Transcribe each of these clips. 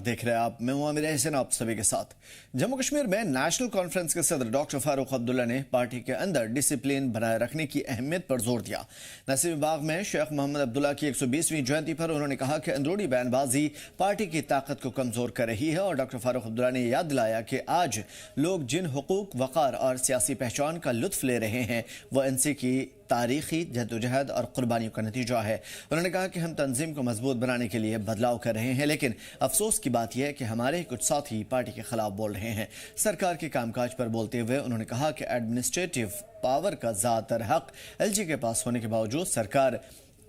देख रहे हैं आप। मैं हूं आमिर हसन आप सभी के साथ। जम्मू कश्मीर में नेशनल कॉन्फ्रेंस के सदर डॉक्टर फारूक अब्दुल्ला ने पार्टी के अंदर डिसिप्लिन बनाए रखने की अहमियत पर जोर दिया। नसीम बाग में शेख मोहम्मद अब्दुल्ला की 120वीं जयंती पर उन्होंने कहा कि अंदरूनी बयानबाजी पार्टी की ताकत को कमजोर कर रही है और डॉक्टर फारूक अब्दुल्ला ने याद दिलाया कि आज लोग जिन हुकूक, वक़ार और सियासी पहचान का लुत्फ ले रहे हैं वह इनसे की तारीखी जद्दोजहद और कुर्बानियों का नतीजा है। उन्होंने कहा कि हम तंजीम को मजबूत बनाने के लिए बदलाव कर रहे हैं, लेकिन अफसोस की बात यह है कि हमारे कुछ साथी पार्टी के खिलाफ बोल रहे हैं। सरकार के कामकाज पर बोलते हुए उन्होंने कहा कि एडमिनिस्ट्रेटिव पावर का ज़्यादातर हक एलजी के पास होने के बावजूद सरकार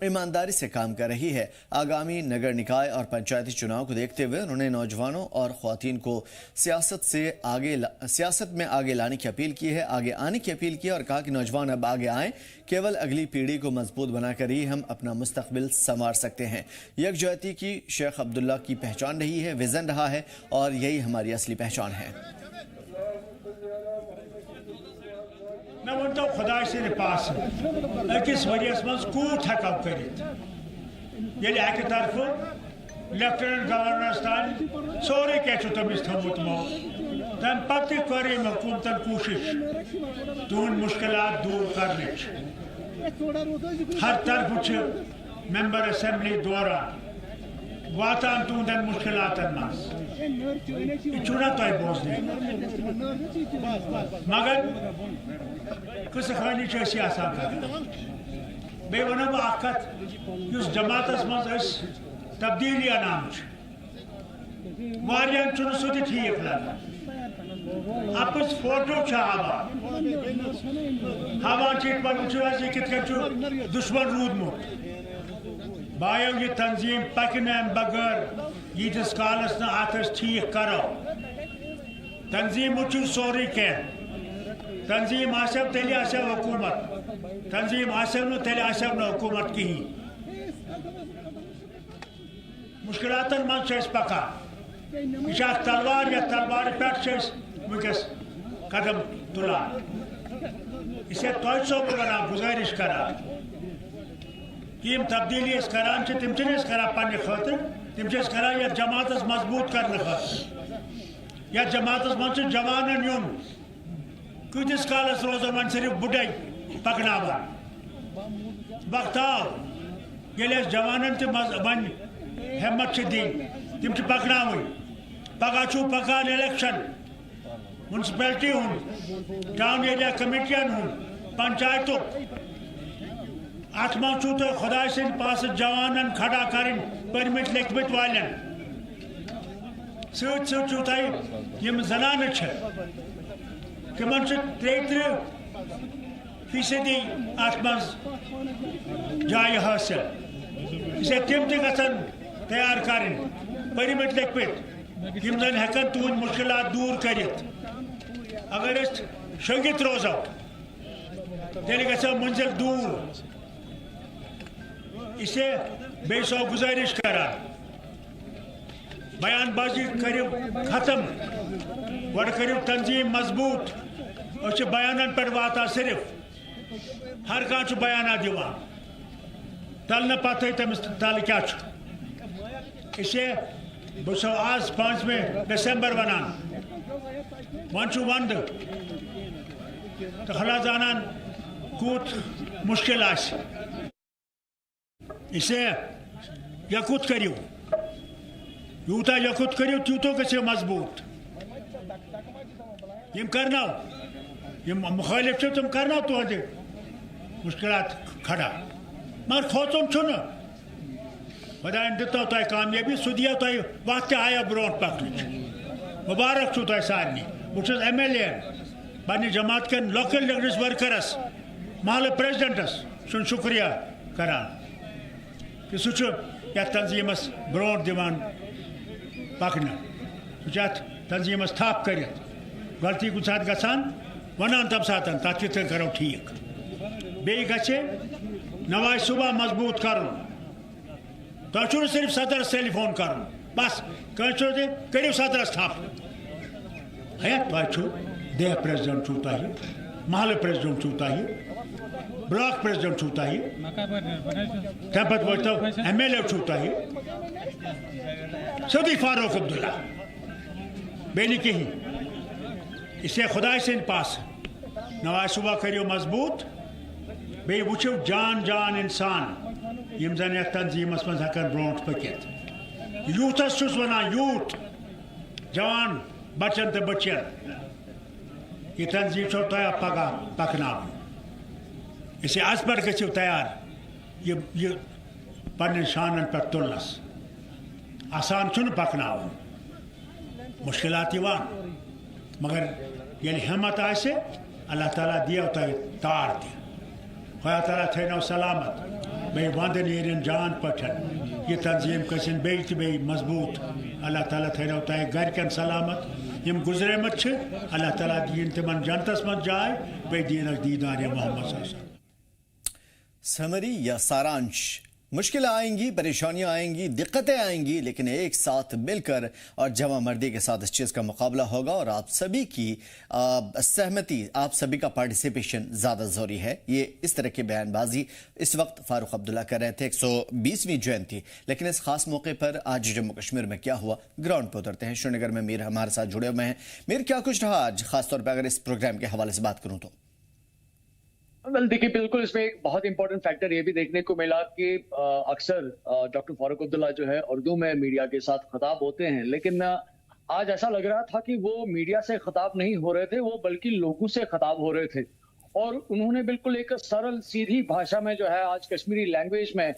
ईमानदारी से काम कर रही है। आगामी नगर निकाय और पंचायती चुनाव को देखते हुए उन्होंने नौजवानों और ख्वातीन को सियासत में आगे लाने की अपील की है, आगे आने की अपील की और कहा कि नौजवान अब आगे आएं। केवल अगली पीढ़ी को मजबूत बनाकर ही हम अपना मुस्तकबिल संवार सकते हैं। यकजहती की शेख अब्दुल्ला की पहचान रही है, विजन रहा है और यही हमारी असली पहचान है। मैं वो खुदा से पास अकिस वरियस मज कूट हकव कर तरफ लेफ्टिनेंट गवर्नर तान सोरे क्या तमिस थमुत मो तम पत कर हुकूमतन कोशिश तुन मुश्किलात दूर करने हर तरफ मेंबर असेंबली दौरान वातान तुंदन मुश्किलातन मज चुना तय बोझ मगर कस खानी आसान कर बे वन बह जमात मज तब्दीली अनाम सह ठीक लग अपुज फोटो हवान कित दुश्मन रूदमुत बायो ये तंजीम पकन बगैर यीतिस कालस न अत ठीक करो तंजीम वो सोरी कह तंजीम आसव तेल आसव हुकूमत तंजीम आसव न तेल आसव न हुकूमत कहीं मुश्किलातन मन पका यह तलवार या तलवार पे वस कदम तुलान इसे तोह सोब वन गुजारिश करा यम तब्दीली करान तम करान पन्ने खतर तम करान यह जमात मजबूत करने खतर यह जमात मज जवान यून कतिस कालस रोजन वन सिर्फ बुढ़े पकनावान वक्त आव ये जवान वन हिम्मत दिन तम पकन पगह पकान इलेक्शन म्यूनसिपैलिटी हूं टाउन एरिया कमेटियन हूं पंचायतों अत मज तुह खुदा सद पास जवान खड़ा कर परमिट लिखमित वाल सम जनान तिम 33% अत मज जाय हासिल तम तन तैयार कर परमिट लिखमित यम जन हेकन तुंद मुश्किलात दूर कर अगर शंगित रोजो तेल गो मंजिल दूर इसे बेसो गुजारिश करा बयानबाजी करो खत्म गो करो तंजीम मजबूत बयान पे वाता सिर्फ हर कह बयाना दिवान तल न पत तमिस तल क्या इसे बह आज 5 दिसंबर वनान वन वंद तो खला जानान कूत मुश्किल इसे यकुत करो यूता यकुत करो तूतो गो मजबूत यम करना यम मुखालिफ तुम करना तुहद मुश्किलात खड़ा मगर खोचुन खुदान दितो तुह कामयाबी सह दिया तुह वक्त आया ब्रो पकन मुबारक तुह सारे बहुत MLA पन्ने जमात के लोकल लीडर्स वर्करस महल प्रेसिडेंटस सुन शुक्रिया करान कि सह तंजीमस ब्रो दिवान पकन सह तंजीमस थप कर गलती कुछ साथ गसान वनान तम सात तथ करो ठीक बे गे नवाज सुबह मजबूत कर तुम सिर्फ सदरस टेलीफोन कर बस करो सदरस थप है तुम देह प्रेसिडेंट छू तुह महल प्रेसिडेंट छू तुह ब्लॉक प्रेसिडेंट छू तुह तम पे MLA छू तुह सऊदी फारूक अब्दुल्ला बेनी कहीं इसे खुदा से पास नवाज सुबह करियो मजबूत बे वो जान जान इंसान यम जन तंजीमस मज हकन ब्रोट पकित यूथस वन यूथ जवान बचन तो बचन ये तंजीम छो तैयार पका पकना इसे आज पर गो तैयार ये पन्न शानन पर तुलनस आसान चुन पकना मुश्किलात मगर ये हिम्मत आसे अल्लाह ताला दिया तार दिया खुदा ताला थो सलामत बे वंदन जान पठन ये तंजीम कसिन बे मजबूत अल्लाह ताला थो तय गरकन सलामत यम गुजरेमत अल्लाह ताला दीन तिमन जनतस मत जाए बे दीन दीदार मोहम्मद समरी या सारांश मुश्किलें आएंगी, परेशानियां आएंगी, दिक्कतें आएंगी, लेकिन एक साथ मिलकर और जमा मर्दी के साथ इस चीज़ का मुकाबला होगा और आप सभी की सहमति, आप सभी का पार्टिसिपेशन ज़्यादा ज़रूरी है। ये इस तरह की बयानबाजी इस वक्त फारूक अब्दुल्ला कर रहे थे 120वीं जयंती, लेकिन इस खास मौके पर आज जम्मू कश्मीर में क्या हुआ, ग्राउंड पर उतरते हैं। श्रीनगर में मीर हमारे साथ जुड़े हुए हैं। मीर, क्या कुछ रहा आज खासतौर पर अगर इस प्रोग्राम के हवाले से बात करूँ तो? वेल देखिए, बिल्कुल इसमें एक बहुत इंपॉर्टेंट फैक्टर ये भी देखने को मिला कि अक्सर डॉक्टर फारूक अब्दुल्ला जो है उर्दू में मीडिया के साथ खिताब होते हैं, लेकिन आज ऐसा लग रहा था कि वो मीडिया से खिताब नहीं हो रहे थे, वो बल्कि लोगों से खिताब हो रहे थे। और उन्होंने बिल्कुल एक सरल सीधी भाषा में जो है आज कश्मीरी लैंग्वेज में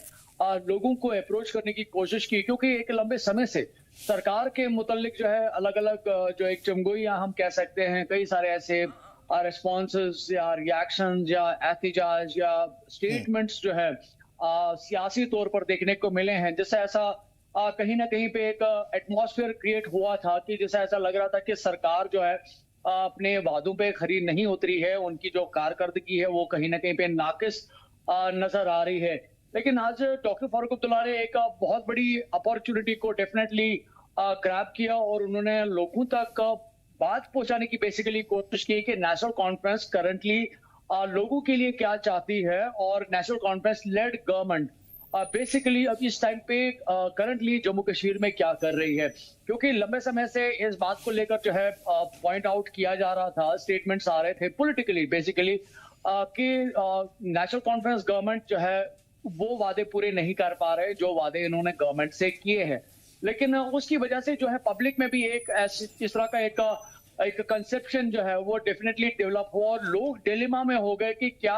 लोगों को अप्रोच करने की कोशिश की, क्योंकि एक लंबे समय से सरकार के मुतल्लिक जो है अलग अलग जो एक चमगोइयां हम कह सकते हैं, कई सारे ऐसे रिस्पॉन्सेस या रिएक्शन या एहतिजाज या स्टेटमेंट्स जो है सियासी तौर पर देखने को मिले हैं, जिससे ऐसा कहीं ना कहीं पे एक एटमॉस्फेयर क्रिएट हुआ था कि जैसे ऐसा लग रहा था कि सरकार जो है अपने वादों पे खरी नहीं उतरी है, उनकी जो कारकर्दगी है वो कहीं ना कहीं पे नाकिस नजर आ रही है। लेकिन आज डॉक्टर फारूक अब्दुल्ला ने एक बहुत बड़ी अपॉर्चुनिटी को डेफिनेटली ग्रैब किया और उन्होंने लोगों तक बात पहुंचाने की बेसिकली कोशिश की कि नेशनल कॉन्फ्रेंस करंटली लोगों के लिए क्या चाहती है और national conference lead government basically अब इस टाइम पे करंटली जम्मू कश्मीर में क्या कर रही है। क्योंकि लंबे समय से इस बात को लेकर जो है पॉइंट आउट किया जा रहा था, स्टेटमेंट्स आ रहे थे पॉलिटिकली बेसिकली कि नेशनल कॉन्फ्रेंस गवर्नमेंट जो है वो वादे पूरे नहीं कर पा रहे जो वादे इन्होंने गवर्नमेंट से किए हैं। लेकिन उसकी वजह से जो है पब्लिक में भी एक इस तरह का एक कंसेप्शन जो है वो डेफिनेटली डेवलप हुआ और लोग डिलेमा में हो गए कि क्या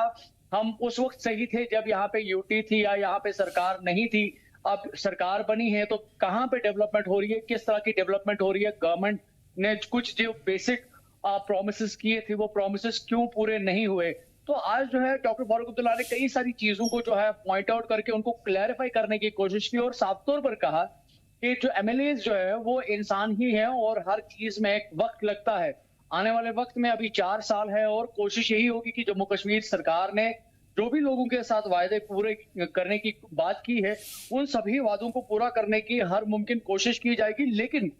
हम उस वक्त सही थे जब यहाँ पे यूटी थी या यहाँ पे सरकार नहीं थी, अब सरकार बनी है तो कहाँ पे डेवलपमेंट हो रही है, किस तरह की डेवलपमेंट हो रही है, गवर्नमेंट ने कुछ जो बेसिक प्रोमिसेस किए थे वो प्रोमिसेस क्यों पूरे नहीं हुए। तो आज जो है डॉक्टर फारूक अब्दुल्ला ने कई सारी चीजों को जो है पॉइंट आउट करके उनको क्लैरिफाई करने की कोशिश की और साफ तौर पर कहा कि जो एमएलए जो है वो इंसान ही है और हर चीज में एक वक्त लगता है। आने वाले वक्त में अभी 4 साल है और कोशिश यही होगी कि जम्मू कश्मीर सरकार ने जो भी लोगों के साथ वायदे पूरे करने की बात की है उन सभी वादों को पूरा करने की हर मुमकिन कोशिश की जाएगी, लेकिन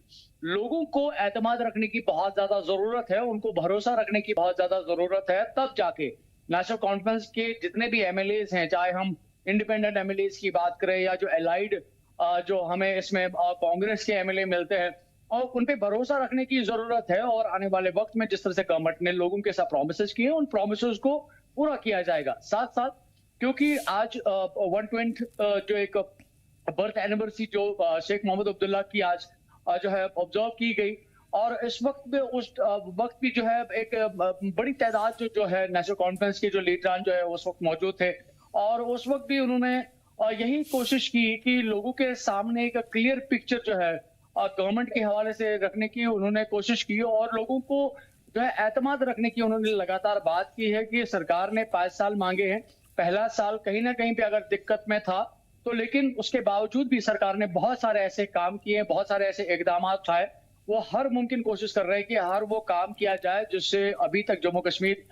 लोगों को एतमाद रखने की बहुत ज्यादा जरूरत है, उनको भरोसा रखने की बहुत ज्यादा जरूरत है, तब जाके नेशनल कॉन्फ्रेंस के जितने भी एमएलए हैं, चाहे हम इंडिपेंडेंट एमएलए की बात करें या जो एलाइड जो हमें इसमें कांग्रेस के एमएलए मिलते हैं, और उन पे भरोसा रखने की जरूरत है। और आने वाले वक्त में जिस तरह से गवर्नमेंट ने लोगों के साथ प्रॉमिसेस किए उन प्रॉमिसेस को पूरा किया जाएगा। साथ साथ क्योंकि आज 120 जो एक बर्थ एनिवर्सरी जो शेख मोहम्मद अब्दुल्ला की आज जो है ऑब्जर्व की गई और इस वक्त में उस वक्त भी जो है एक बड़ी तादाद जो है नेशनल कॉन्फ्रेंस के जो लीडरान जो है उस वक्त मौजूद थे और उस वक्त भी उन्होंने यही कोशिश की कि लोगों के सामने एक क्लियर पिक्चर जो है गवर्नमेंट के हवाले से रखने की उन्होंने कोशिश की और लोगों को जो है एतमाद रखने की उन्होंने लगातार बात की है कि सरकार ने 5 साल मांगे हैं। पहला साल कहीं ना कहीं पे अगर दिक्कत में था तो लेकिन उसके बावजूद भी सरकार ने बहुत सारे ऐसे काम किए, बहुत सारे ऐसे इकदाम उठाए, वो हर मुमकिन कोशिश कर रहे हैं कि हर वो काम किया जाए जिससे अभी तक जम्मू कश्मीर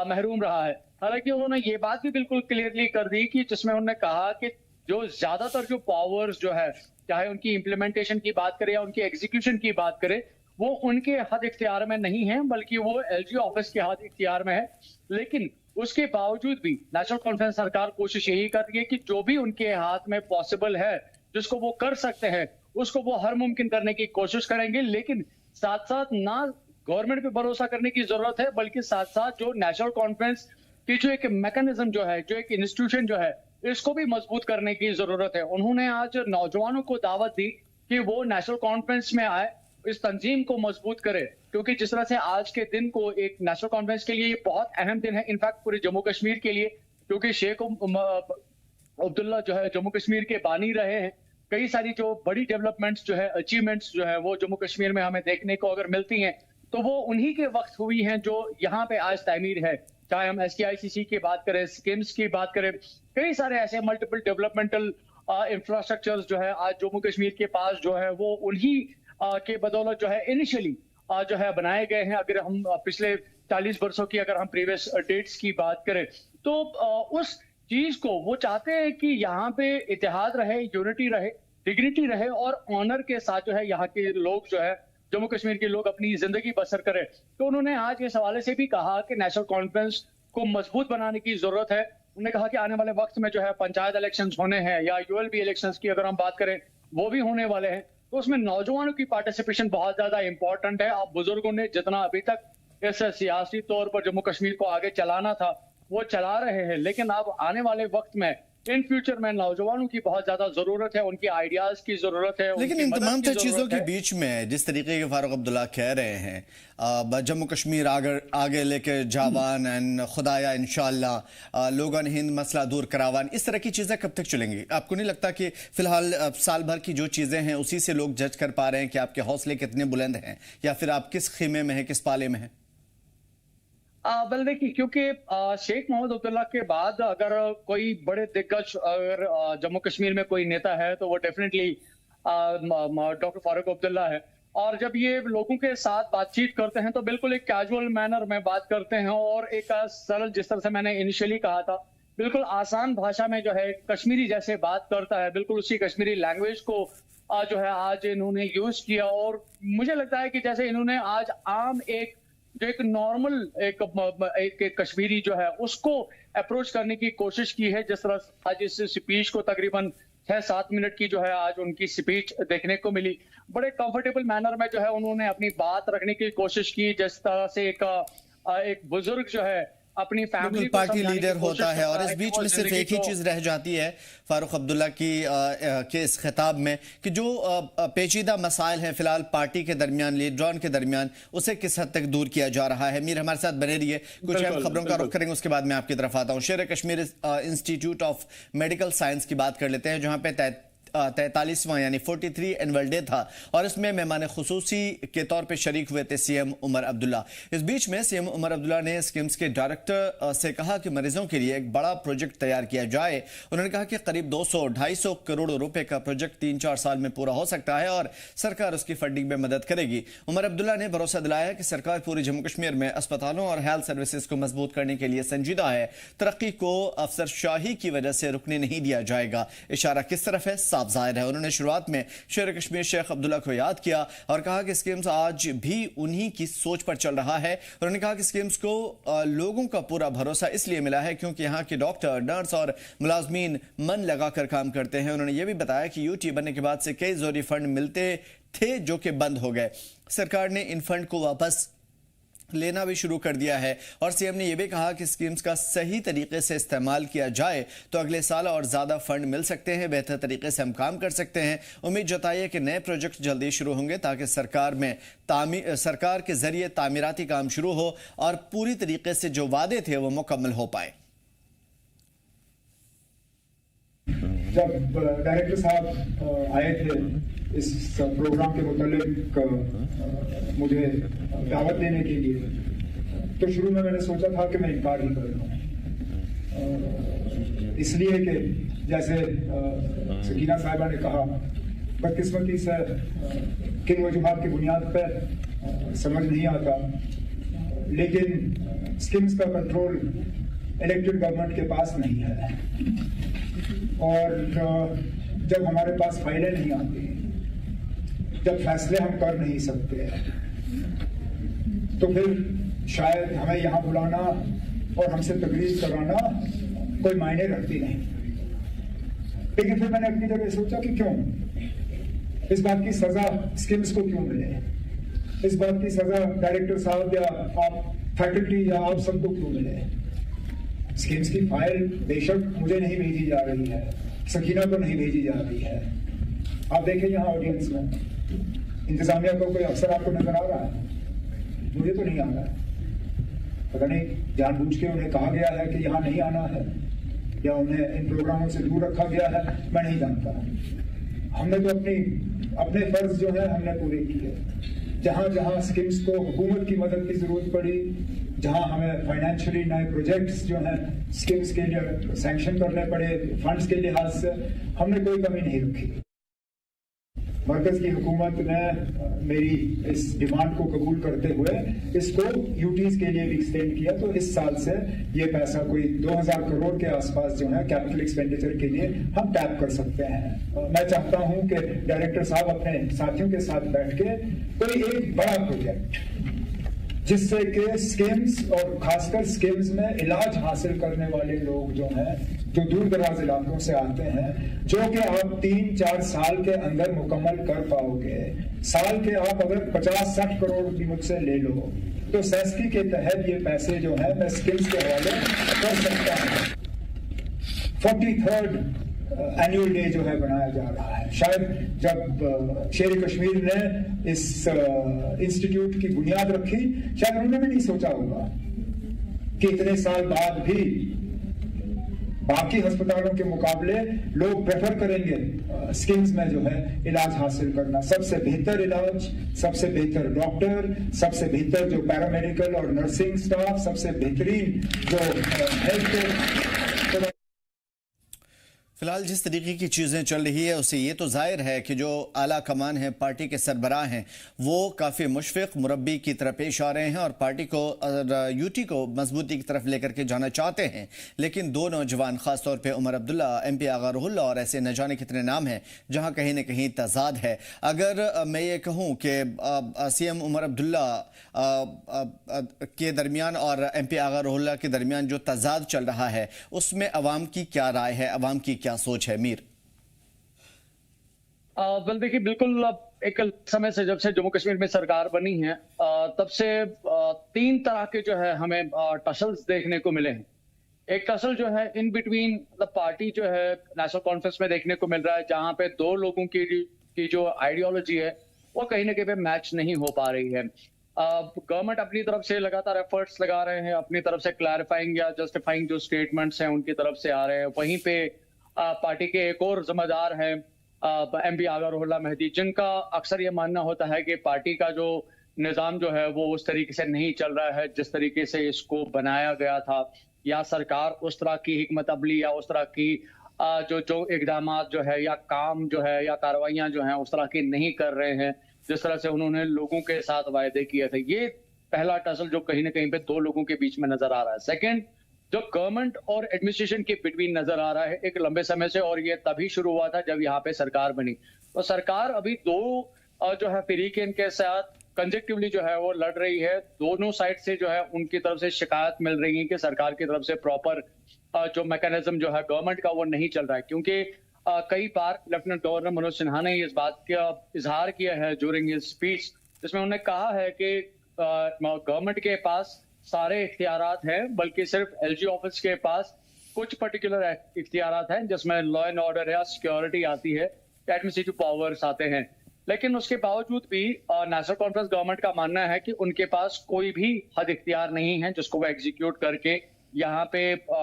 महरूम रहा है। हालांकि उन्होंने ये बात भी बिल्कुल क्लियरली कर दी कि जिसमें उन्होंने कहा कि जो ज्यादातर जो पावर्स जो है, चाहे उनकी इम्प्लीमेंटेशन की बात करें या उनकी एग्जीक्यूशन की बात करें, वो उनके हद इख्तियार में नहीं है बल्कि वो एलजी ऑफिस के हद इख्तियार में है। लेकिन उसके बावजूद भी नेशनल कॉन्फ्रेंस सरकार कोशिश यही कर रही है कि जो भी उनके हाथ में पॉसिबल है जिसको वो कर सकते हैं उसको वो हर मुमकिन करने की कोशिश करेंगे, लेकिन साथ साथ ना गवर्नमेंट पे भरोसा करने की जरूरत है, बल्कि साथ साथ जो नेशनल कॉन्फ्रेंस की जो एक मैकेनिज्म जो है, जो एक इंस्टीट्यूशन जो है, इसको भी मजबूत करने की जरूरत है। उन्होंने आज नौजवानों को दावत दी कि वो नेशनल कॉन्फ्रेंस में आए, इस तंजीम को मजबूत करे, क्योंकि जिस तरह से आज के दिन को एक नेशनल कॉन्फ्रेंस के लिए ये बहुत अहम दिन है, इनफैक्ट पूरे जम्मू कश्मीर के लिए, क्योंकि शेख अब्दुल्ला जो है जम्मू कश्मीर के बानी रहे हैं। कई सारी जो बड़ी डेवलपमेंट्स जो है, अचीवमेंट्स जो है, वो जम्मू कश्मीर में हमें देखने को अगर मिलती हैं तो वो उन्हीं के वक्त हुई हैं जो यहाँ पे आज तामीर है। चाहे हम SKICC की बात करें, स्किम्स की बात करें, कई सारे ऐसे मल्टीपल डेवलपमेंटल इंफ्रास्ट्रक्चर्स जो है आज जम्मू कश्मीर के पास जो है वो उन्हीं के बदौलत जो है इनिशियली जो है बनाए गए हैं। अगर हम पिछले 40 वर्षों की अगर हम प्रीवियस डेट्स की बात करें तो उस चीज को वो चाहते हैं कि यहाँ पे इतिहाद रहे, यूनिटी रहे, डिग्निटी रहे और ऑनर के साथ जो है यहाँ के लोग जो है जम्मू कश्मीर के लोग अपनी जिंदगी बसर करें। तो उन्होंने आज इस हवाले से भी कहा कि नेशनल कॉन्फ्रेंस को मजबूत बनाने की जरूरत है। उन्होंने कहा कि आने वाले वक्त में जो है पंचायत इलेक्शंस होने हैं या ULB इलेक्शंस की अगर हम बात करें वो भी होने वाले हैं, तो उसमें नौजवानों की पार्टिसिपेशन बहुत ज्यादा इंपॉर्टेंट है। अब बुजुर्गों ने जितना अभी तक इस सियासी तौर पर जम्मू कश्मीर को आगे चलाना था वो चला रहे हैं, लेकिन अब आने वाले वक्त में इन फ्यूचर में नौजवानों की बहुत ज्यादा जरूरत है, उनकी आइडियाज की जरूरत है। लेकिन इन तमाम चीजों के बीच में जिस तरीके के फारूक अब्दुल्ला कह रहे हैं जम्मू कश्मीर आगे लेके जावान एंड खुदाया इंशाअल्लाह लोगन हिंद मसला दूर करावान, इस तरह की चीजें कब तक चलेंगी? आपको नहीं लगता कि फिलहाल साल भर की जो चीजें हैं उसी से लोग जज कर पा रहे हैं कि आपके हौसले कितने बुलंद हैं या फिर आप किस खीमे में हैं, किस पाले में हैं? बल देखिए, क्योंकि शेख मोहम्मद अब्दुल्ला के बाद अगर कोई बड़े दिग्गज अगर जम्मू कश्मीर में कोई नेता है तो वो डेफिनेटली डॉक्टर फारूक अब्दुल्ला है। और जब ये लोगों के साथ बातचीत करते हैं तो बिल्कुल एक कैजुअल मैनर में बात करते हैं और एक सरल, जिस तरह से मैंने इनिशियली कहा था, बिल्कुल आसान भाषा में जो है कश्मीरी जैसे बात करता है, बिल्कुल उसी कश्मीरी लैंग्वेज को जो है आज इन्होंने यूज किया। और मुझे लगता है कि जैसे इन्होंने आज आम एक जो एक नॉर्मल एक कश्मीरी जो है उसको अप्रोच करने की कोशिश की है। जिस तरह आज इस स्पीच को तकरीबन 6-7 मिनट की जो है आज उनकी स्पीच देखने को मिली, बड़े कंफर्टेबल मैनर में जो है उन्होंने अपनी बात रखने की कोशिश की। जिस तरह से एक बुजुर्ग जो है अपनी फैमिली पार्टी लीडर होता है और इस बीच में सिर्फ एक ही चीज रह जाती है फारूक अब्दुल्ला की के इस खिताब में कि जो पेचीदा मसाइल हैं फिलहाल पार्टी के दरमियान, लीडरान के दरमियान, उसे किस हद तक दूर किया जा रहा है। मीर हमारे साथ बने रहिए, कुछ अहम खबरों का रुख करेंगे, उसके बाद मैं आपकी तरफ आता हूँ। शेर Kashmir institute of medical science की बात कर लेते हैं, जहां पे 43वां यानी 43 एनुअल डे था और इसमें मेहमान खुसूसी के तौर पे शरीक हुए थे CM उमर अब्दुल्ला। इस बीच में CM उमर अब्दुल्ला ने स्किम्स के डायरेक्टर से कहा कि मरीजों के लिए एक बड़ा प्रोजेक्ट तैयार किया जाए। उन्होंने कहा कि करीब 200-250 करोड़ रुपए का प्रोजेक्ट 3-4 साल में पूरा हो सकता है और सरकार उसकी फंडिंग में मदद करेगी। उमर अब्दुल्ला ने भरोसा दिलाया कि सरकार पूरे जम्मू कश्मीर में अस्पतालों और हेल्थ सर्विसेज को मजबूत करने के लिए संजीदा है। तरक्की को अफसरशाही की वजह से रुकने नहीं दिया जाएगा। इशारा किस तरफ है साफ जाहिर है। उन्होंने शुरुआत में शेर कश्मीर शेख अब्दुल्ला को याद किया और कहा कि स्कीम्स आज भी उन्हीं की सोच पर चल रहा है। उन्होंने कहा कि स्कीम्स को लोगों का पूरा भरोसा इसलिए मिला है क्योंकि यहाँ के डॉक्टर, नर्स और मुलाजमीन मन लगाकर काम करते हैं। उन्होंने यह भी बताया कि UT बनने के बाद से कई जरूरी फंड मिलते थे जो कि बंद हो गए। सरकार ने इन फंड को वापस लेना भी शुरू कर दिया है और CM ने यह भी कहा कि स्कीम्स का सही तरीके से इस्तेमाल किया जाए तो अगले साल और ज्यादा फंड मिल सकते हैं, बेहतर तरीके से हम काम कर सकते हैं। उम्मीद जताई है कि नए प्रोजेक्ट जल्दी शुरू होंगे ताकि सरकार के जरिए तामीराती काम शुरू हो और पूरी तरीके से जो वादे थे वो मुकम्मल हो पाए। जब डायरेक्टर साहब आए थे इस प्रोग्राम के मुतालिक मुझे दावत देने के लिए, तो शुरू में मैंने सोचा था कि मैं इनकार ही कर दूँ, इसलिए कि जैसे सकीना साहिबा ने कहा, बदकिस्मती से किन वजूहात की बुनियाद पर समझ नहीं आता, लेकिन स्कीम्स का कंट्रोल इलेक्टेड गवर्नमेंट के पास नहीं है और जब हमारे पास फाइलें नहीं आती, जब फैसले हम कर नहीं सकते, तो फिर शायद हमें यहाँ बुलाना और हमसे तकरीर कराना कोई मायने रखती नहीं। लेकिन फिर मैंने अपनी जगह सोचा कि क्यों, इस बात की सजा स्किम्स को क्यों मिले, इस बात की सजा डायरेक्टर साहब या आप फैकल्टी या आप सबको क्यों मिले। स्किम्स की फाइल बेशक मुझे नहीं भेजी जा रही है, सकीना को नहीं भेजी जा रही है। आप देखें यहाँ ऑडियंस में इंतजामिया को कोई अफसर आपको नजर आ रहा है? मुझे तो नहीं आ रहा है। पता नहीं जानबूझ के उन्हें कहा गया है कि यहाँ नहीं आना है या उन्हें इन प्रोग्रामों से दूर रखा गया है, मैं नहीं जानता। हमने तो अपने फर्ज जो है हमने पूरे किए। जहां जहां स्किम्स को हुकूमत की मदद की जरूरत पड़ी, जहां हमें फाइनेंशियली नए प्रोजेक्ट्स जो हैं स्किम्स के लिए सैंक्शन करने पड़े फंड्स के लिहाज से, हमने कोई कमी नहीं रखी। मरकज की हुकूमत ने मेरी इस डिमांड को कबूल करते हुए इसको यूटीज के लिए भी एक्सटेंड किया, तो इस साल से ये पैसा कोई 2000 करोड़ के आसपास जो है कैपिटल एक्सपेंडिचर के लिए हम टैप कर सकते हैं। मैं चाहता हूं कि डायरेक्टर साहब अपने साथियों के साथ बैठ के कोई एक बड़ा प्रोजेक्ट जिससे कि स्किम्स और खासकर स्किम्स में इलाज हासिल करने वाले लोग जो हैं, जो दूर दराज इलाकों से आते हैं, जो कि आप 3-4 साल के अंदर मुकम्मल कर पाओगे। साल के आप अगर 50-60 करोड़ भी मुझसे ले लो तो सेस्की के तहत ये पैसे जो है मैं स्किम्स के हवाले कर सकता हूँ। 43rd एनुअल डे जो है बनाया जा रहा है। शायद जब शेर कश्मीर ने इस इंस्टीट्यूट की बुनियाद रखी, शायद उन्होंने भी नहीं सोचा होगा कि इतने साल बाद भी बाकी अस्पतालों के मुकाबले लोग प्रेफर करेंगे स्किम्स में जो है इलाज हासिल करना। सबसे बेहतर इलाज, सबसे बेहतर डॉक्टर, सबसे बेहतर जो पैरामेडिकल और नर्सिंग स्टाफ, सबसे बेहतरीन जो हेल्थ केयर। फिलहाल जिस तरीके की चीज़ें चल रही है उससे ये तो जाहिर है कि जो आला कमान है, पार्टी के सरबराह हैं, वो काफ़ी मुशफ़िक़ मुरब्बी की तरह पेश आ रहे हैं और पार्टी को यूटी को मजबूती की तरफ लेकर के जाना चाहते हैं। लेकिन दो नौजवान, ख़ासतौर पे उमर अब्दुल्ला, MP आगा रुहुल्ला और ऐसे न जाने कितने नाम हैं जहाँ कहीं न कहीं तजाद है। अगर मैं ये कहूँ कि CM उमर अब्दुल्ला के दरमियान और MP आगा रुहुल्ला के दरमियान जो तजाद चल रहा है उसमें अवाम की क्या राय है, अवाम की क्या सोच है? मीर वेल देखिए, बिल्कुल एक समय से जब से जम्मू कश्मीर में सरकार बनी है तब से 3 तरह के जो है हमें टसल्स देखने को मिले हैं। एक टसल जो है इन बिटवीन द पार्टी जो है नेशनल कॉन्फ्रेंस में देखने को मिल रहा है, जहां पे 2 लोगों की जो आइडियोलॉजी है वो कहीं ना कहीं पे मैच नहीं हो पा रही है। गवर्नमेंट अपनी तरफ से लगातार एफर्ट्स लगा रहे हैं, अपनी तरफ से क्लैरिफाइंग या जस्टिफाइंग जो स्टेटमेंट्स हैं उनकी तरफ से आ रहे हैं। वहीं पे पार्टी के एक और जिम्मेदार हैं MP आगा रुहुल्ला मेहदी, जिनका अक्सर ये मानना होता है कि पार्टी का जो निज़ाम जो है वो उस तरीके से नहीं चल रहा है जिस तरीके से इसको बनाया गया था, या सरकार उस तरह की हिकमत अमली या उस तरह की जो इकदाम जो है या काम जो है या कार्रवाइयां जो हैं उस तरह की नहीं कर रहे हैं जिस तरह से उन्होंने लोगों के साथ वायदे किए थे। ये पहला टसल जो कहीं ना कहीं पे 2 लोगों के बीच में नजर आ रहा है। सेकेंड, जो गवर्नमेंट और एडमिनिस्ट्रेशन के बिटवीन नजर आ रहा है एक लंबे समय से, और ये तभी शुरू हुआ था जब यहाँ पे सरकार बनी। तो सरकार अभी 2 जो है फरीकें के साथ कंजेक्टिवली जो है वो लड़ रही है। दोनों साइड से जो है उनकी तरफ से शिकायत मिल रही है कि सरकार की तरफ से प्रॉपर जो मैकेनिज्म जो है गवर्नमेंट का वो नहीं चल रहा है, क्योंकि कई बार लेफ्टिनेंट गवर्नर मनोज सिन्हा ने इस बात का इजहार किया है ड्यूरिंग हिज स्पीच, जिसमें उन्होंने कहा है कि गवर्नमेंट के पास सारे इख्तियारात हैं, बल्कि सिर्फ LG ऑफिस के पास कुछ पर्टिकुलर इख्तियारात हैं जिसमें लॉ एंड ऑर्डर या सिक्योरिटी आती है, एडमिनिस्ट्रेटिव पावर्स आते हैं। लेकिन उसके बावजूद भी नेशनल कॉन्फ्रेंस गवर्नमेंट का मानना है कि उनके पास कोई भी हद इख्तियार नहीं है जिसको वो एग्जीक्यूट करके यहाँ पे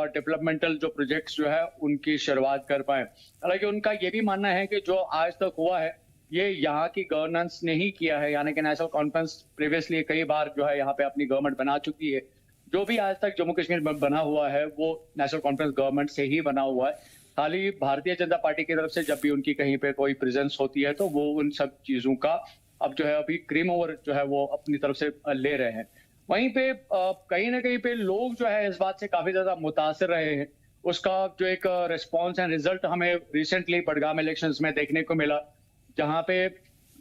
डेवलपमेंटल जो प्रोजेक्ट्स जो है उनकी शुरुआत कर पाए। हालांकि उनका ये भी मानना है कि जो आज तक हुआ है ये यहाँ की गवर्नेंस ने ही किया है, यानी कि नेशनल कॉन्फ्रेंस प्रीवियसली कई बार जो है यहाँ पे अपनी गवर्नमेंट बना चुकी है। जो भी आज तक जम्मू कश्मीर में बना हुआ है वो नेशनल कॉन्फ्रेंस गवर्नमेंट से ही बना हुआ है। खाली भारतीय जनता पार्टी की तरफ से जब भी उनकी कहीं पे कोई प्रेजेंस होती है तो वो उन सब चीजों का अब जो है अभी क्रीम ओवर जो है वो अपनी तरफ से ले रहे हैं। वहीं पे कहीं ना कहीं पे लोग जो है इस बात से काफी ज्यादा मुतासिर रहे हैं। उसका जो एक रिस्पॉन्स एंड रिजल्ट हमें रिसेंटली बडगाम इलेक्शंस में देखने को मिला, जहां पे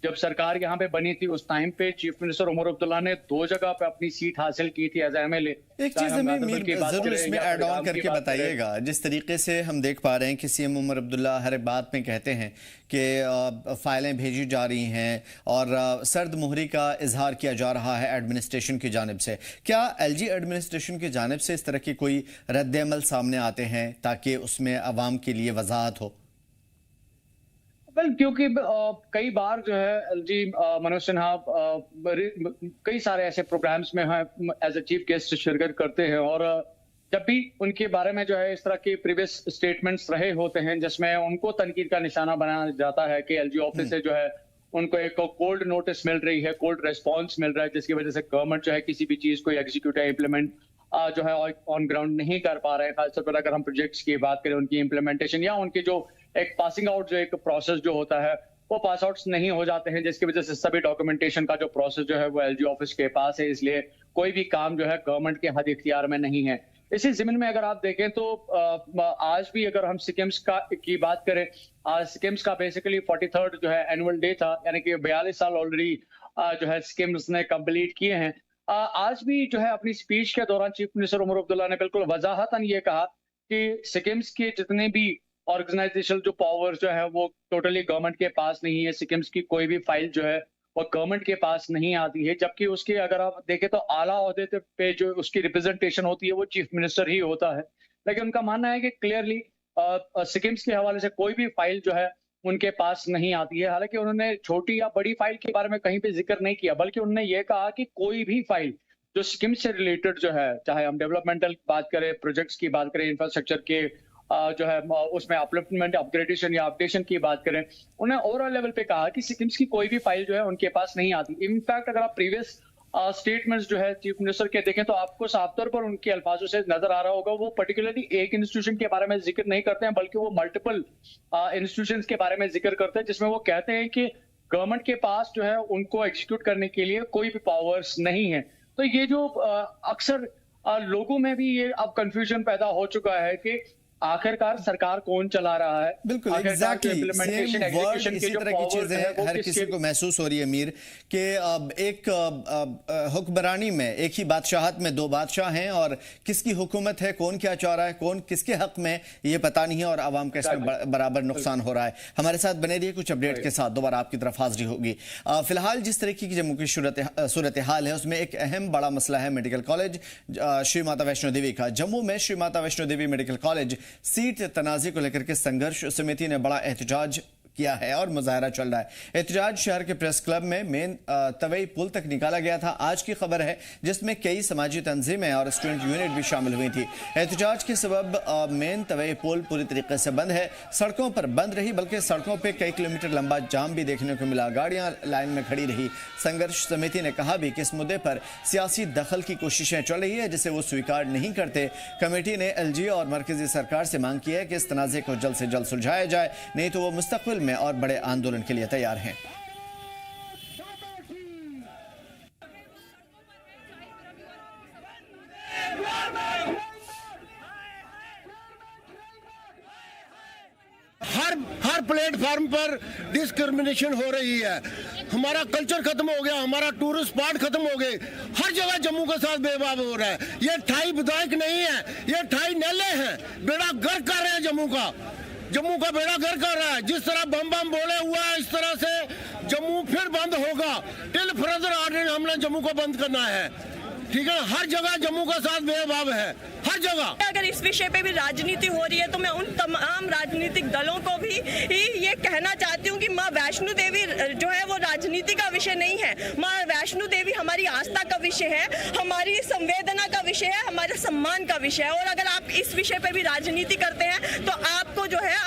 जब सरकार यहाँ पे बनी थी उस टाइम पे चीफ मिनिस्टर उमर अब्दुल्ला ने 2 जगह पे अपनी सीट हासिल की थी एज एमएलए। एक चीज हमें जरूर इसमें ऐड ऑन करके बताइएगा, जिस तरीके से हम देख पा रहे हैं कि सीएम उमर अब्दुल्ला हर बात में कहते हैं कि फाइलें भेजी जा रही हैं और सर्द मुहरी का इजहार किया जा रहा है एडमिनिस्ट्रेशन की जानिब से। क्या एलजी एडमिनिस्ट्रेशन की जानिब से इस तरह की कोई रद्द-ए-अमल सामने आते हैं ताकि उसमें अवाम के लिए वजाहत हो? क्योंकि कई बार जो है एलजी मनोज सिन्हा कई सारे ऐसे प्रोग्राम्स में है एज ए चीफ गेस्ट शिरकत करते हैं और जब भी उनके बारे में जो है इस तरह के प्रीवियस स्टेटमेंट्स रहे होते हैं जिसमें उनको तनकीद का निशाना बनाया जाता है कि एलजी ऑफिस से जो है उनको एक कोल्ड नोटिस मिल रही है, कोल्ड रेस्पॉन्स मिल रहा है, जिसकी वजह से गवर्नमेंट जो है किसी भी चीज को एग्जीक्यूट या इम्प्लीमेंट जो है ऑन ग्राउंड नहीं कर पा रहे हैं। खासतौर पर अगर हम प्रोजेक्ट्स की बात करें, उनकी इम्प्लीमेंटेशन या उनकी जो एक पासिंग आउट जो एक प्रोसेस जो होता है वो पास आउट्स नहीं हो जाते हैं, जिसकी वजह से सभी डॉक्यूमेंटेशन का जो प्रोसेस जो है वो एलजी ऑफिस के पास है, इसलिए कोई भी काम जो है गवर्नमेंट के हद इख्तियार में नहीं है। इसी जिम्न में अगर आप देखें तो आज भी अगर हम सिक्किम्स की बात करें, आज सिक्किम्स का बेसिकली 43rd जो है एनुअल डे था, यानी कि 42 साल ऑलरेडी जो है सिक्किम्स ने कंप्लीट किए हैं। आज भी जो है अपनी स्पीच के दौरान चीफ मिनिस्टर उमर अब्दुल्ला ने बिल्कुल वजाहतन ये कहा कि सिक्किम्स के जितने भी ऑर्गेनाइजेशनल जो पावर जो है वो टोटली गवर्नमेंट के पास नहीं है। सिक्किम्स की कोई भी फाइल जो है वो गवर्नमेंट के पास नहीं आती है, जबकि उसके अगर आप देखें तो आला ओहदे पे जो उसकी रिप्रेजेंटेशन होती है वो चीफ मिनिस्टर ही होता है। लेकिन उनका मानना है कि क्लियरली सिक्किम्स के हवाले से कोई भी फाइल जो है उनके पास नहीं आती है। हालांकि उन्होंने छोटी या बड़ी फाइल के बारे में कहीं पे जिक्र नहीं किया, बल्कि उन्होंने ये कहा कि कोई भी फाइल जो सिक्किम से रिलेटेड जो है, चाहे हम डेवलपमेंटल बात करें, प्रोजेक्ट्स की बात करें, इंफ्रास्ट्रक्चर के जो है उसमें अपलिफ्टमेंट, अपग्रेडेशन या अपडेशन की बात करें, उन्होंने ओवरऑल लेवल पे कहा कि सिक्किम्स की कोई भी फाइल जो है उनके पास नहीं आती। इनफैक्ट अगर आप प्रीवियस स्टेटमेंट्स जो है चीफ मिनिस्टर के देखें तो आपको साफ तौर पर उनके अल्फाजों से नजर आ रहा होगा वो पर्टिकुलरली एक इंस्टीट्यूशन के बारे में जिक्र नहीं करते हैं, बल्कि वो मल्टीपल इंस्टीट्यूशंस के बारे में जिक्र करते हैं, जिसमें वो कहते हैं कि गवर्नमेंट के पास जो है उनको एग्जीक्यूट करने के लिए कोई भी पावर्स नहीं है। तो ये जो अक्सर लोगों में भी ये अब कंफ्यूजन पैदा हो चुका है कि आखिरकार सरकार कौन चला रहा है। बिल्कुल एग्जैक्टली इसी तरह की चीजें हर किसी को महसूस हो रही है मीर कि अब एक हुक्मरानी में एक ही बादशाहत में 2 बादशाह हैं और किसकी हुकूमत है, कौन क्या चाह रहा है, कौन किसके हक में, ये पता नहीं है और आवाम का इसमें बराबर नुकसान हो रहा है। हमारे साथ बने रहिए, कुछ अपडेट के साथ दोबारा आपकी तरफ हाजिरी होगी। फिलहाल जिस तरीके की जम्मू की सूरत हाल है उसमें एक अहम बड़ा मसला है मेडिकल कॉलेज श्री माता वैष्णो देवी का। जम्मू में Shri Mata Vaishno Devi medical college seat तनाज़े को लेकर के संघर्ष समिति ने बड़ा एहतजाज किया है और मुजाहरा चल रहा है। एहतजाज शहर के प्रेस क्लब में मेन तवई पुल तक निकाला गया था। आज की खबर है जिसमें कई समाजी तंजीमें और स्टूडेंट यूनिट भी शामिल हुई थी। एहतजाज के सबब मेन तवई पुल पूरी तरीके से बंद है। सड़कों पर बंद रही, बल्कि सड़कों पर कई किलोमीटर लंबा जाम भी देखने को मिला, गाड़ियां लाइन में खड़ी रही। संघर्ष समिति ने कहा भी कि इस मुद्दे पर सियासी दखल की कोशिशें चल रही है जिसे वो स्वीकार नहीं करते। कमेटी ने एलजी और मरकजी सरकार से मांग की है कि इस तनाज़े को जल्द से जल्द सुलझाया जाए, नहीं तो वो मुस्तकबिल में और बड़े आंदोलन के लिए तैयार हैं। हर प्लेटफार्म पर डिस्क्रिमिनेशन हो रही है। हमारा कल्चर खत्म हो गया, हमारा टूरिस्ट स्पॉट खत्म हो गए, हर जगह जम्मू के साथ बेबाब हो रहा है। ये 28 विधायक नहीं है, ये 28 नेले हैं, बेड़ा गर्क कर रहे हैं जम्मू का बेड़ा गर्क कर रहा है। जिस तरह बम बोले हुआ है इस तरह से जम्मू फिर बंद होगा। टिल फर्दर ऑर्डर हमने जम्मू को बंद करना है, ठीक है। हर जगह जम्मू का साथ बेबाब है, हर जगह। अगर इस विषय पे भी राजनीति हो रही है तो मैं उन तमाम राजनीतिक दलों को भी ये कहना चाहती हूँ कि माँ वैष्णो देवी जो है वो राजनीति का विषय नहीं है। माँ वैष्णो देवी हमारी आस्था का विषय है, हमारी संवेदना का विषय है, हमारे सम्मान का विषय है। और अगर आप इस विषय पे भी राजनीति करते हैं तो आपको जो है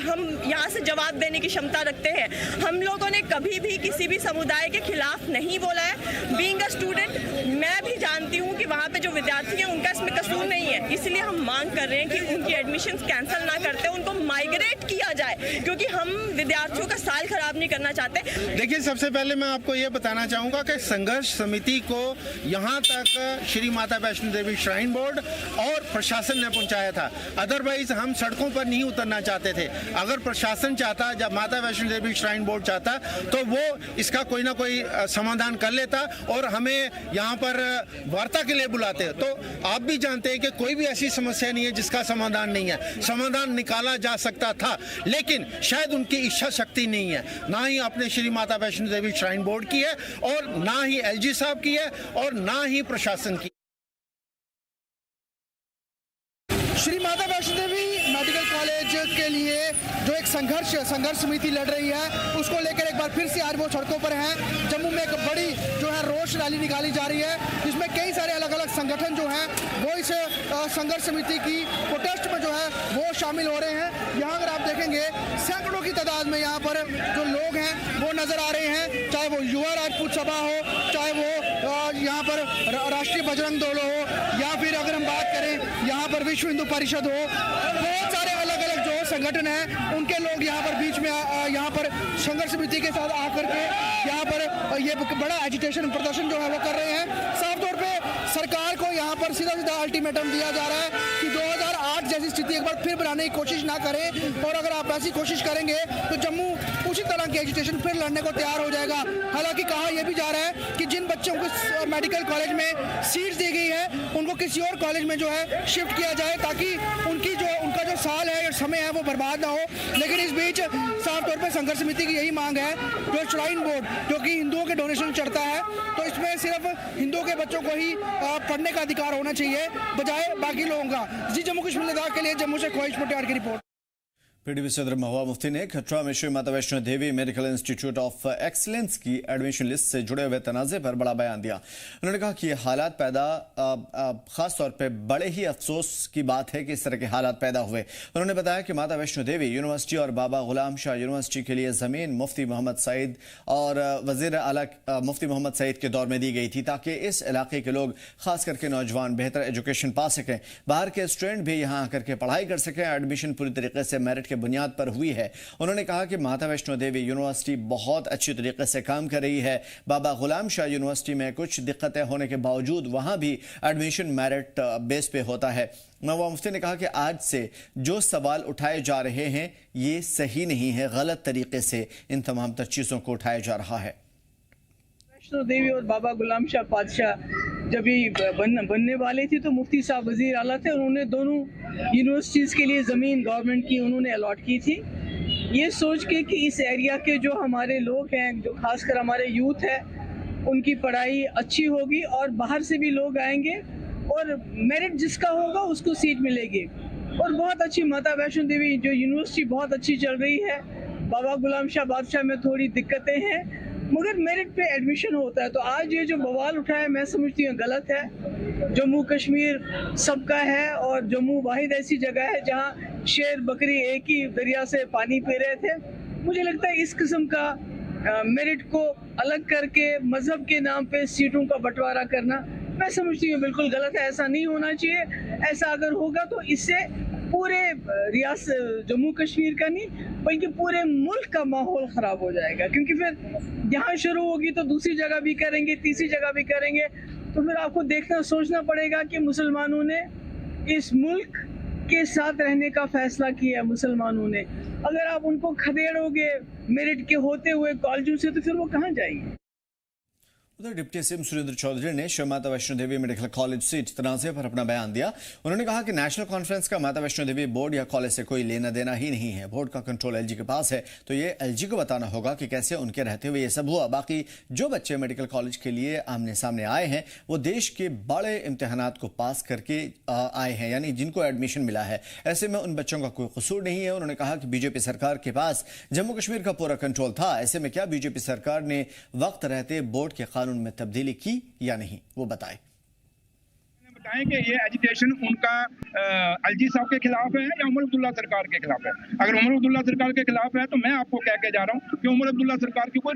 हम यहाँ से जवाब देने की क्षमता रखते हैं। हम लोगों ने कभी भी किसी भी समुदाय के खिलाफ नहीं बोला है। बीइंग अ स्टूडेंट मैं भी जानती हूँ कि वहाँ पे जो विद्यार्थी हैं उनका इसमें कसूर नहीं है। इसी इसलिए हम मांग कर रहे हैं कि उनकी एडमिशन कैंसिल ना करते, उनको माइग्रेट किया जाए, क्योंकि हम विद्यार्थियों का साल खराब नहीं करना चाहते। देखिए, सबसे पहले मैं आपको ये बताना चाहूँगा कि संघर्ष समिति को यहाँ तक श्री माता वैष्णो देवी श्राइन बोर्ड और प्रशासन ने पहुँचाया था। अदरवाइज हम सड़कों पर नहीं उतरना चाहते थे। अगर प्रशासन चाहता, जब माता वैष्णो देवी श्राइन बोर्ड चाहता, तो वो इसका कोई ना कोई समाधान कर लेता और हमें यहाँ पर वार्ता के लिए बुलाते। तो आप भी जानते हैं कि कोई भी ऐसी समस्या नहीं है जिसका समाधान नहीं है। समाधान निकाला जा सकता था, लेकिन शायद उनकी इच्छा शक्ति नहीं है। ना ही अपने श्री माता वैष्णो देवी श्राइन बोर्ड की है, और ना ही एलजी साहब की है, और ना ही प्रशासन की। श्री माता वैष्णो देवी मेडिकल कॉलेज के लिए जो एक संघर्ष समिति लड़ रही है, उसको लेकर एक बार फिर से आज वो सड़कों पर हैं। जम्मू में एक बड़ी जो है रोष रैली निकाली जा रही है, जिसमें कई सारे अलग अलग संगठन जो हैं वो इस संघर्ष समिति की प्रोटेस्ट में जो है वो शामिल हो रहे हैं। यहाँ अगर आप देखेंगे सैकड़ों की तादाद में यहाँ पर जो लोग हैं वो नजर आ रहे हैं, चाहे वो युवा राजपूत सभा हो, चाहे वो यहाँ पर राष्ट्रीय बजरंग दल हो, या फिर अगर हम बात करें यहाँ पर विश्व हिंदू परिषद हो, बहुत सारे अलग अलग जो संगठन हैं उनके लोग यहाँ पर बीच में यहाँ पर संघर्ष समिति के साथ आकर के यहाँ पर ये बड़ा एजिटेशन प्रदर्शन जो है वो कर रहे हैं। साफ तौर पे सरकार को यहाँ पर सीधा सीधा अल्टीमेटम दिया जा रहा है कि 2008 जैसी स्थिति एक बार फिर बनाने की कोशिश ना करें, और अगर आप ऐसी कोशिश करेंगे तो जम्मू उसी तरह की एजिटेशन फिर लड़ने को तैयार हो जाएगा। हालांकि कहा यह भी जा रहा है कि जिन बच्चों को मेडिकल कॉलेज में सीट्स दी गई है उनको किसी और कॉलेज में जो है शिफ्ट किया जाए, ताकि उनका जो साल है, समय है, वो बर्बाद ना हो। लेकिन इस बीच साफ तौर पर संघर्ष समिति की यही मांग है, जो श्राइन बोर्ड जो कि हिंदुओं के डोनेशन चढ़ता है, तो इसमें सिर्फ हिंदुओं के बच्चों को ही पढ़ने का अधिकार होना चाहिए, बजाय बाकी लोगों का। जी, जम्मू कश्मीर लद्दाख के लिए जम्मू से ख्वाहिश मुटियार की रिपोर्ट। पीडीपी सदर महबूबा मुफ्ती ने खट्रा में Shri Mata Vaishno Devi medical institute of excellence की एडमिशन लिस्ट से जुड़े हुए तनाज़े पर बड़ा बयान दिया। उन्होंने कहा कि हालात पैदा खास तौर पे बड़े ही अफसोस की बात है कि इस तरह के हालात पैदा हुए। उन्होंने बताया कि माता वैष्णो देवी यूनिवर्सिटी और बाबा गुलाम शाह यूनिवर्सिटी के लिए ज़मीन मुफ्ती मोहम्मद सईद और वज़ीर आला मुफ्ती मोहम्मद सईद के दौर में दी गई थी, ताकि इस इलाके के लोग खास करके नौजवान बेहतर एजुकेशन पा सकें, बाहर के स्टूडेंट भी यहाँ आकर के पढ़ाई कर सकें। एडमिशन पूरी तरीके से मेरिट बुनियाद पर हुई है। उन्होंने कहा कि माता वैष्णो देवी यूनिवर्सिटी बहुत अच्छी तरीके से काम कर रही है। बाबा गुलाम शाह यूनिवर्सिटी में कुछ दिक्कतें होने के बावजूद वहां भी एडमिशन मेरिट बेस पे होता है। महबूबा मुफ्ती ने कहा कि आज से जो सवाल उठाए जा रहे हैं ये सही नहीं है, गलत तरीके से इन तमाम तर चीजों को उठाया जा रहा है। वैष्णो देवी और बाबा गुलाम शाह पातशाह जब ये बनने वाले थे तो मुफ्ती साहब वजीर आला थे, उन्होंने दोनों यूनिवर्सिटीज़ के लिए ज़मीन गवर्नमेंट की उन्होंने अलॉट की थी, ये सोच के कि इस एरिया के जो हमारे लोग हैं, जो खासकर हमारे यूथ है, उनकी पढ़ाई अच्छी होगी और बाहर से भी लोग आएंगे और मेरिट जिसका होगा उसको सीट मिलेगी। और बहुत अच्छी माता वैष्णो देवी जो यूनिवर्सिटी बहुत अच्छी चल रही है। बाबा गुलाम शाह बादशाह में थोड़ी दिक्कतें हैं, मगर मेरिट पे एडमिशन होता है। तो आज ये जो बवाल उठाया मैं समझती हूँ गलत है। जम्मू कश्मीर सबका है और जम्मू वाहिद ऐसी जगह है जहाँ शेर बकरी एक ही दरिया से पानी पी रहे थे। मुझे लगता है इस किस्म का मेरिट को अलग करके मजहब के नाम पे सीटों का बंटवारा करना मैं समझती हूँ बिल्कुल गलत है। ऐसा नहीं होना चाहिए। ऐसा अगर होगा तो इससे पूरे रियासत जम्मू कश्मीर का नहीं बल्कि पूरे मुल्क का माहौल ख़राब हो जाएगा, क्योंकि फिर यहाँ शुरू होगी तो दूसरी जगह भी करेंगे, तीसरी जगह भी करेंगे। तो फिर आपको देखना सोचना पड़ेगा कि मुसलमानों ने इस मुल्क के साथ रहने का फैसला किया है। मुसलमानों ने अगर आप उनको खदेड़ोगे मेरिट के होते हुए कॉलेजों से तो फिर वो कहाँ जाएंगे। उधर डिप्टी सीएम सुरेंद्र चौधरी ने Shri Mata Vaishno Devi medical college seat तनाज़े पर अपना बयान दिया। उन्होंने कहा कि नेशनल कॉन्फ्रेंस का माता वैष्णो देवी बोर्ड या कॉलेज से कोई लेना देना ही नहीं है। बोर्ड का कंट्रोल एलजी के पास है, तो ये एलजी को बताना होगा कि कैसे उनके रहते हुए ये सब हुआ। बाकी जो बच्चे मेडिकल कॉलेज के लिए आमने सामने आए हैं वो देश के बड़े इम्तिहानात को पास करके आए हैं, यानी जिनको एडमिशन मिला है। ऐसे में उन बच्चों का कोई कसूर नहीं है। उन्होंने कहा कि बीजेपी सरकार के पास जम्मू कश्मीर का पूरा कंट्रोल था। ऐसे में क्या बीजेपी सरकार ने वक्त रहते बोर्ड के कानून में तब्दीली की या नहीं, वो बताए। बताएं कि ये एजुकेशन उनका एलजी साहब के खिलाफ है या उमर अब्दुल्ला सरकार के खिलाफ है। अगर उमर अब्दुल्ला सरकार के खिलाफ है तो मैं आपको कह के जा रहा हूँ कि उमर अब्दुल्ला सरकार की कोई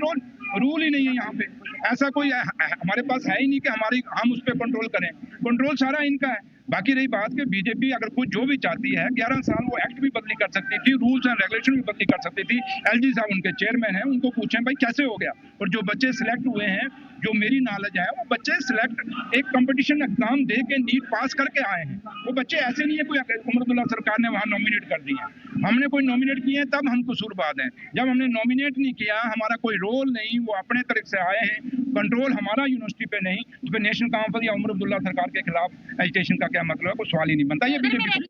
रूल ही नहीं है यहाँ पे। ऐसा कोई हमारे पास है ही नहीं कि हम उस पर कंट्रोल करें। कंट्रोल सारा इनका है। बाकी रही बात कि बीजेपी अगर कोई जो भी चाहती है 11 साल वो एक्ट भी बदली कर सकती थी, रूल्स एंड रेगुलेशन भी बदली कर सकती थी। एलजी साहब उनके चेयरमैन हैं, उनको पूछें भाई कैसे हो गया। और जो बच्चे सिलेक्ट हुए हैं, जो मेरी नॉलेज है, वो बच्चे सिलेक्ट एक कंपटीशन एग्जाम दे के नीट पास करके आए हैं। वो बच्चे ऐसे नहीं है कोई उमर अब्दुल्ला सरकार ने वहां नॉमिनेट कर दिए हैं। हमने कोई नॉमिनेट किए हैं तब हम कसूरबाज हैं। जब हमने नॉमिनेट नहीं किया, हमारा कोई रोल नहीं, वो अपने तरफ से आए हैं, कंट्रोल हमारा यूनिवर्सिटी पे नहीं, तो फिर नेशनल काउंसिल या उमर अब्दुल्ला सरकार के खिलाफ एजिटेशन का क्या मतलब है, कोई सवाल ही नहीं बनता। ये बीजेपी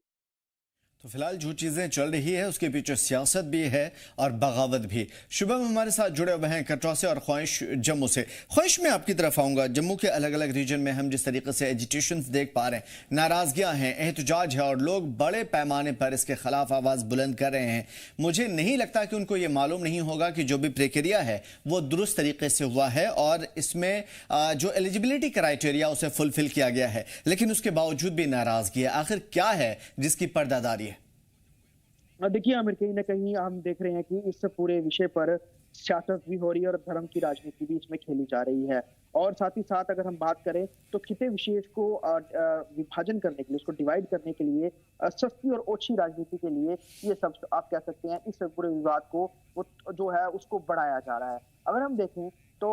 तो फिलहाल जो चीजें चल रही है उसके पीछे सियासत भी है और बगावत भी। शुभम हमारे साथ जुड़े हुए हैं कटरा से और ख्वाहिश जम्मू से। ख्वाहिश में आपकी तरफ आऊंगा। जम्मू के अलग अलग रीजन में हम जिस तरीके से एजिटेशंस देख पा रहे हैं, नाराजगियां हैं, एहतजाज है और लोग बड़े पैमाने पर इसके खिलाफ आवाज बुलंद कर रहे हैं। मुझे नहीं लगता कि उनको ये मालूम नहीं होगा कि जो भी प्रक्रिया है वो दुरुस्त तरीके से हुआ है और इसमें जो एलिजिबिलिटी क्राइटेरिया उसे फुलफिल किया गया है, लेकिन उसके बावजूद भी नाराजगी है। आखिर क्या है जिसकी पर्दादारी है? देखिए आमिर, कहीं ना कहीं हम देख रहे हैं कि इस पूरे विषय पर सियासत भी हो रही है और धर्म की राजनीति भी इसमें खेली जा रही है। और साथ ही साथ अगर हम बात करें तो खिते विशेष को विभाजन करने के लिए, उसको डिवाइड करने के लिए, सस्ती और ओछी राजनीति के लिए ये सब आप कह सकते हैं इस पूरे विवाद को जो है उसको बढ़ाया जा रहा है। अगर हम देखें तो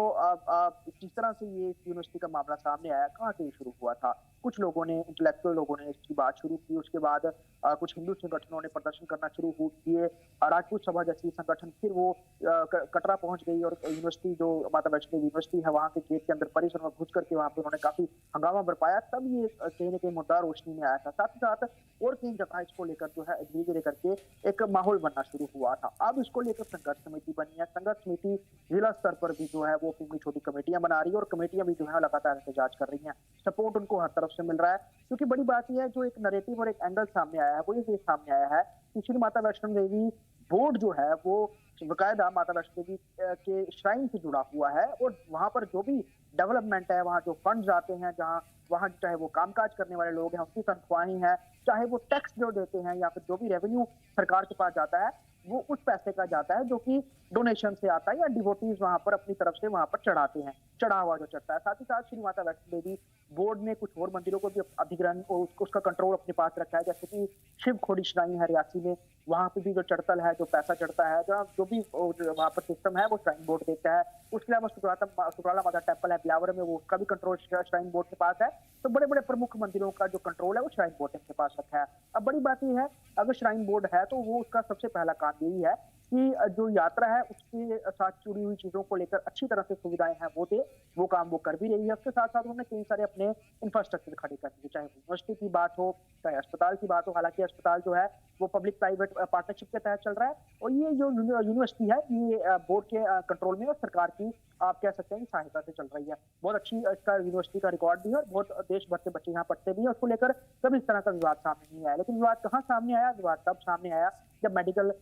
जिस तरह से ये यूनिवर्सिटी का मामला सामने आया, कहाँ से शुरू हुआ था? कुछ लोगों ने, इंटेलेक्चुअल लोगों ने इसकी बात शुरू की। उसके बाद कुछ हिंदू संगठनों ने प्रदर्शन करना शुरू किए। राजपूत सभा जैसी संगठन फिर वो कटरा पहुंच गई और यूनिवर्सिटी जो माता वैष्णो यूनिवर्सिटी है वहां के गेट के अंदर परिसर में घुस करके वहां पे उन्होंने काफी हंगामा बरपाया। तब ये कहीं ना कहीं मुद्दा रोशनी में आया था। साथ ही साथ और कई जगह इसको लेकर जो है धीरे धीरे करके एक माहौल बनना शुरू हुआ था। अब इसको लेकर संघर्ष समिति बनी है। संघर्ष समिति जिला स्तर पर भी जो है वो अपनी छोटी कमेटियां बना रही है और कमेटियां भी जो है लगातार एहतजाज कर रही हैं। सपोर्ट उनको हर तरफ से मिल रहा है, क्योंकि बड़ी बात यह है जो एक नैरेटिव और एक एंगल सामने आया है वो ये सामने आया है कि श्री माता वैष्णो देवी बोर्ड जो है वो बकायदा माता वैष्णो देवी के श्राइन से जुड़ा हुआ है और वहां पर जो भी डेवलपमेंट है, वहां जो फंड्स आते हैं, जहां वहां चाहे वो कामकाज करने वाले लोग हैं उनकी तनख्वाहें हैं, चाहे वो टैक्स जो देते हैं या फिर जो भी रेवेन्यू सरकार के पास जाता है वो उस पैसे का जाता है जो कि डोनेशन से आता है या डिवोटीज वहां पर अपनी तरफ से वहां पर चढ़ाते हैं, चढ़ा हुआ जो चढ़ता है। साथ ही साथ श्री माता वैष्णो देवी बोर्ड ने कुछ और मंदिरों को भी अधिग्रहण और उसका कंट्रोल अपने पास रखा है, जैसे कि शिव खोड़ी श्राइन है रियासी में, वहां पे भी जो चढ़तल है, जो पैसा चढ़ता है, जो भी वहां पर सिस्टम है वो श्राइन बोर्ड देखता है। उसके अलावा सुकराला माता टेम्पल है ब्यावर में, वो उसका भी कंट्रोल श्राइन बोर्ड के पास है। तो बड़े बड़े प्रमुख मंदिरों का जो कंट्रोल है वो श्राइन बोर्ड ने अपने पास रखा है। अब बड़ी बात यह है, अगर श्राइन बोर्ड है तो वो उसका सबसे पहला काम यही है कि जो यात्रा है उसके साथ जुड़ी हुई चीजों को लेकर अच्छी तरह से सुविधाएं हैं वो दे, वो काम वो कर भी रही है। उसके साथ साथ उन्होंने कई सारे अपने इंफ्रास्ट्रक्चर खड़े कर दिए, चाहे यूनिवर्सिटी की बात हो, चाहे अस्पताल की बात हो। हालांकि अस्पताल जो है वो पब्लिक प्राइवेट पार्टनरशिप के तहत चल रहा है और ये जो यूनिवर्सिटी है ये बोर्ड के कंट्रोल में और सरकार की आप कह सकते हैं सहायता से चल रही है। बहुत अच्छी इसका यूनिवर्सिटी का रिकॉर्ड भी है और बहुत देश भर के बच्चे यहाँ पढ़ते भी है। उसको लेकर कभी इस तरह का विवाद सामने नहीं आया। लेकिन विवाद कहाँ सामने आया? विवाद तब सामने आया जब मेडिकल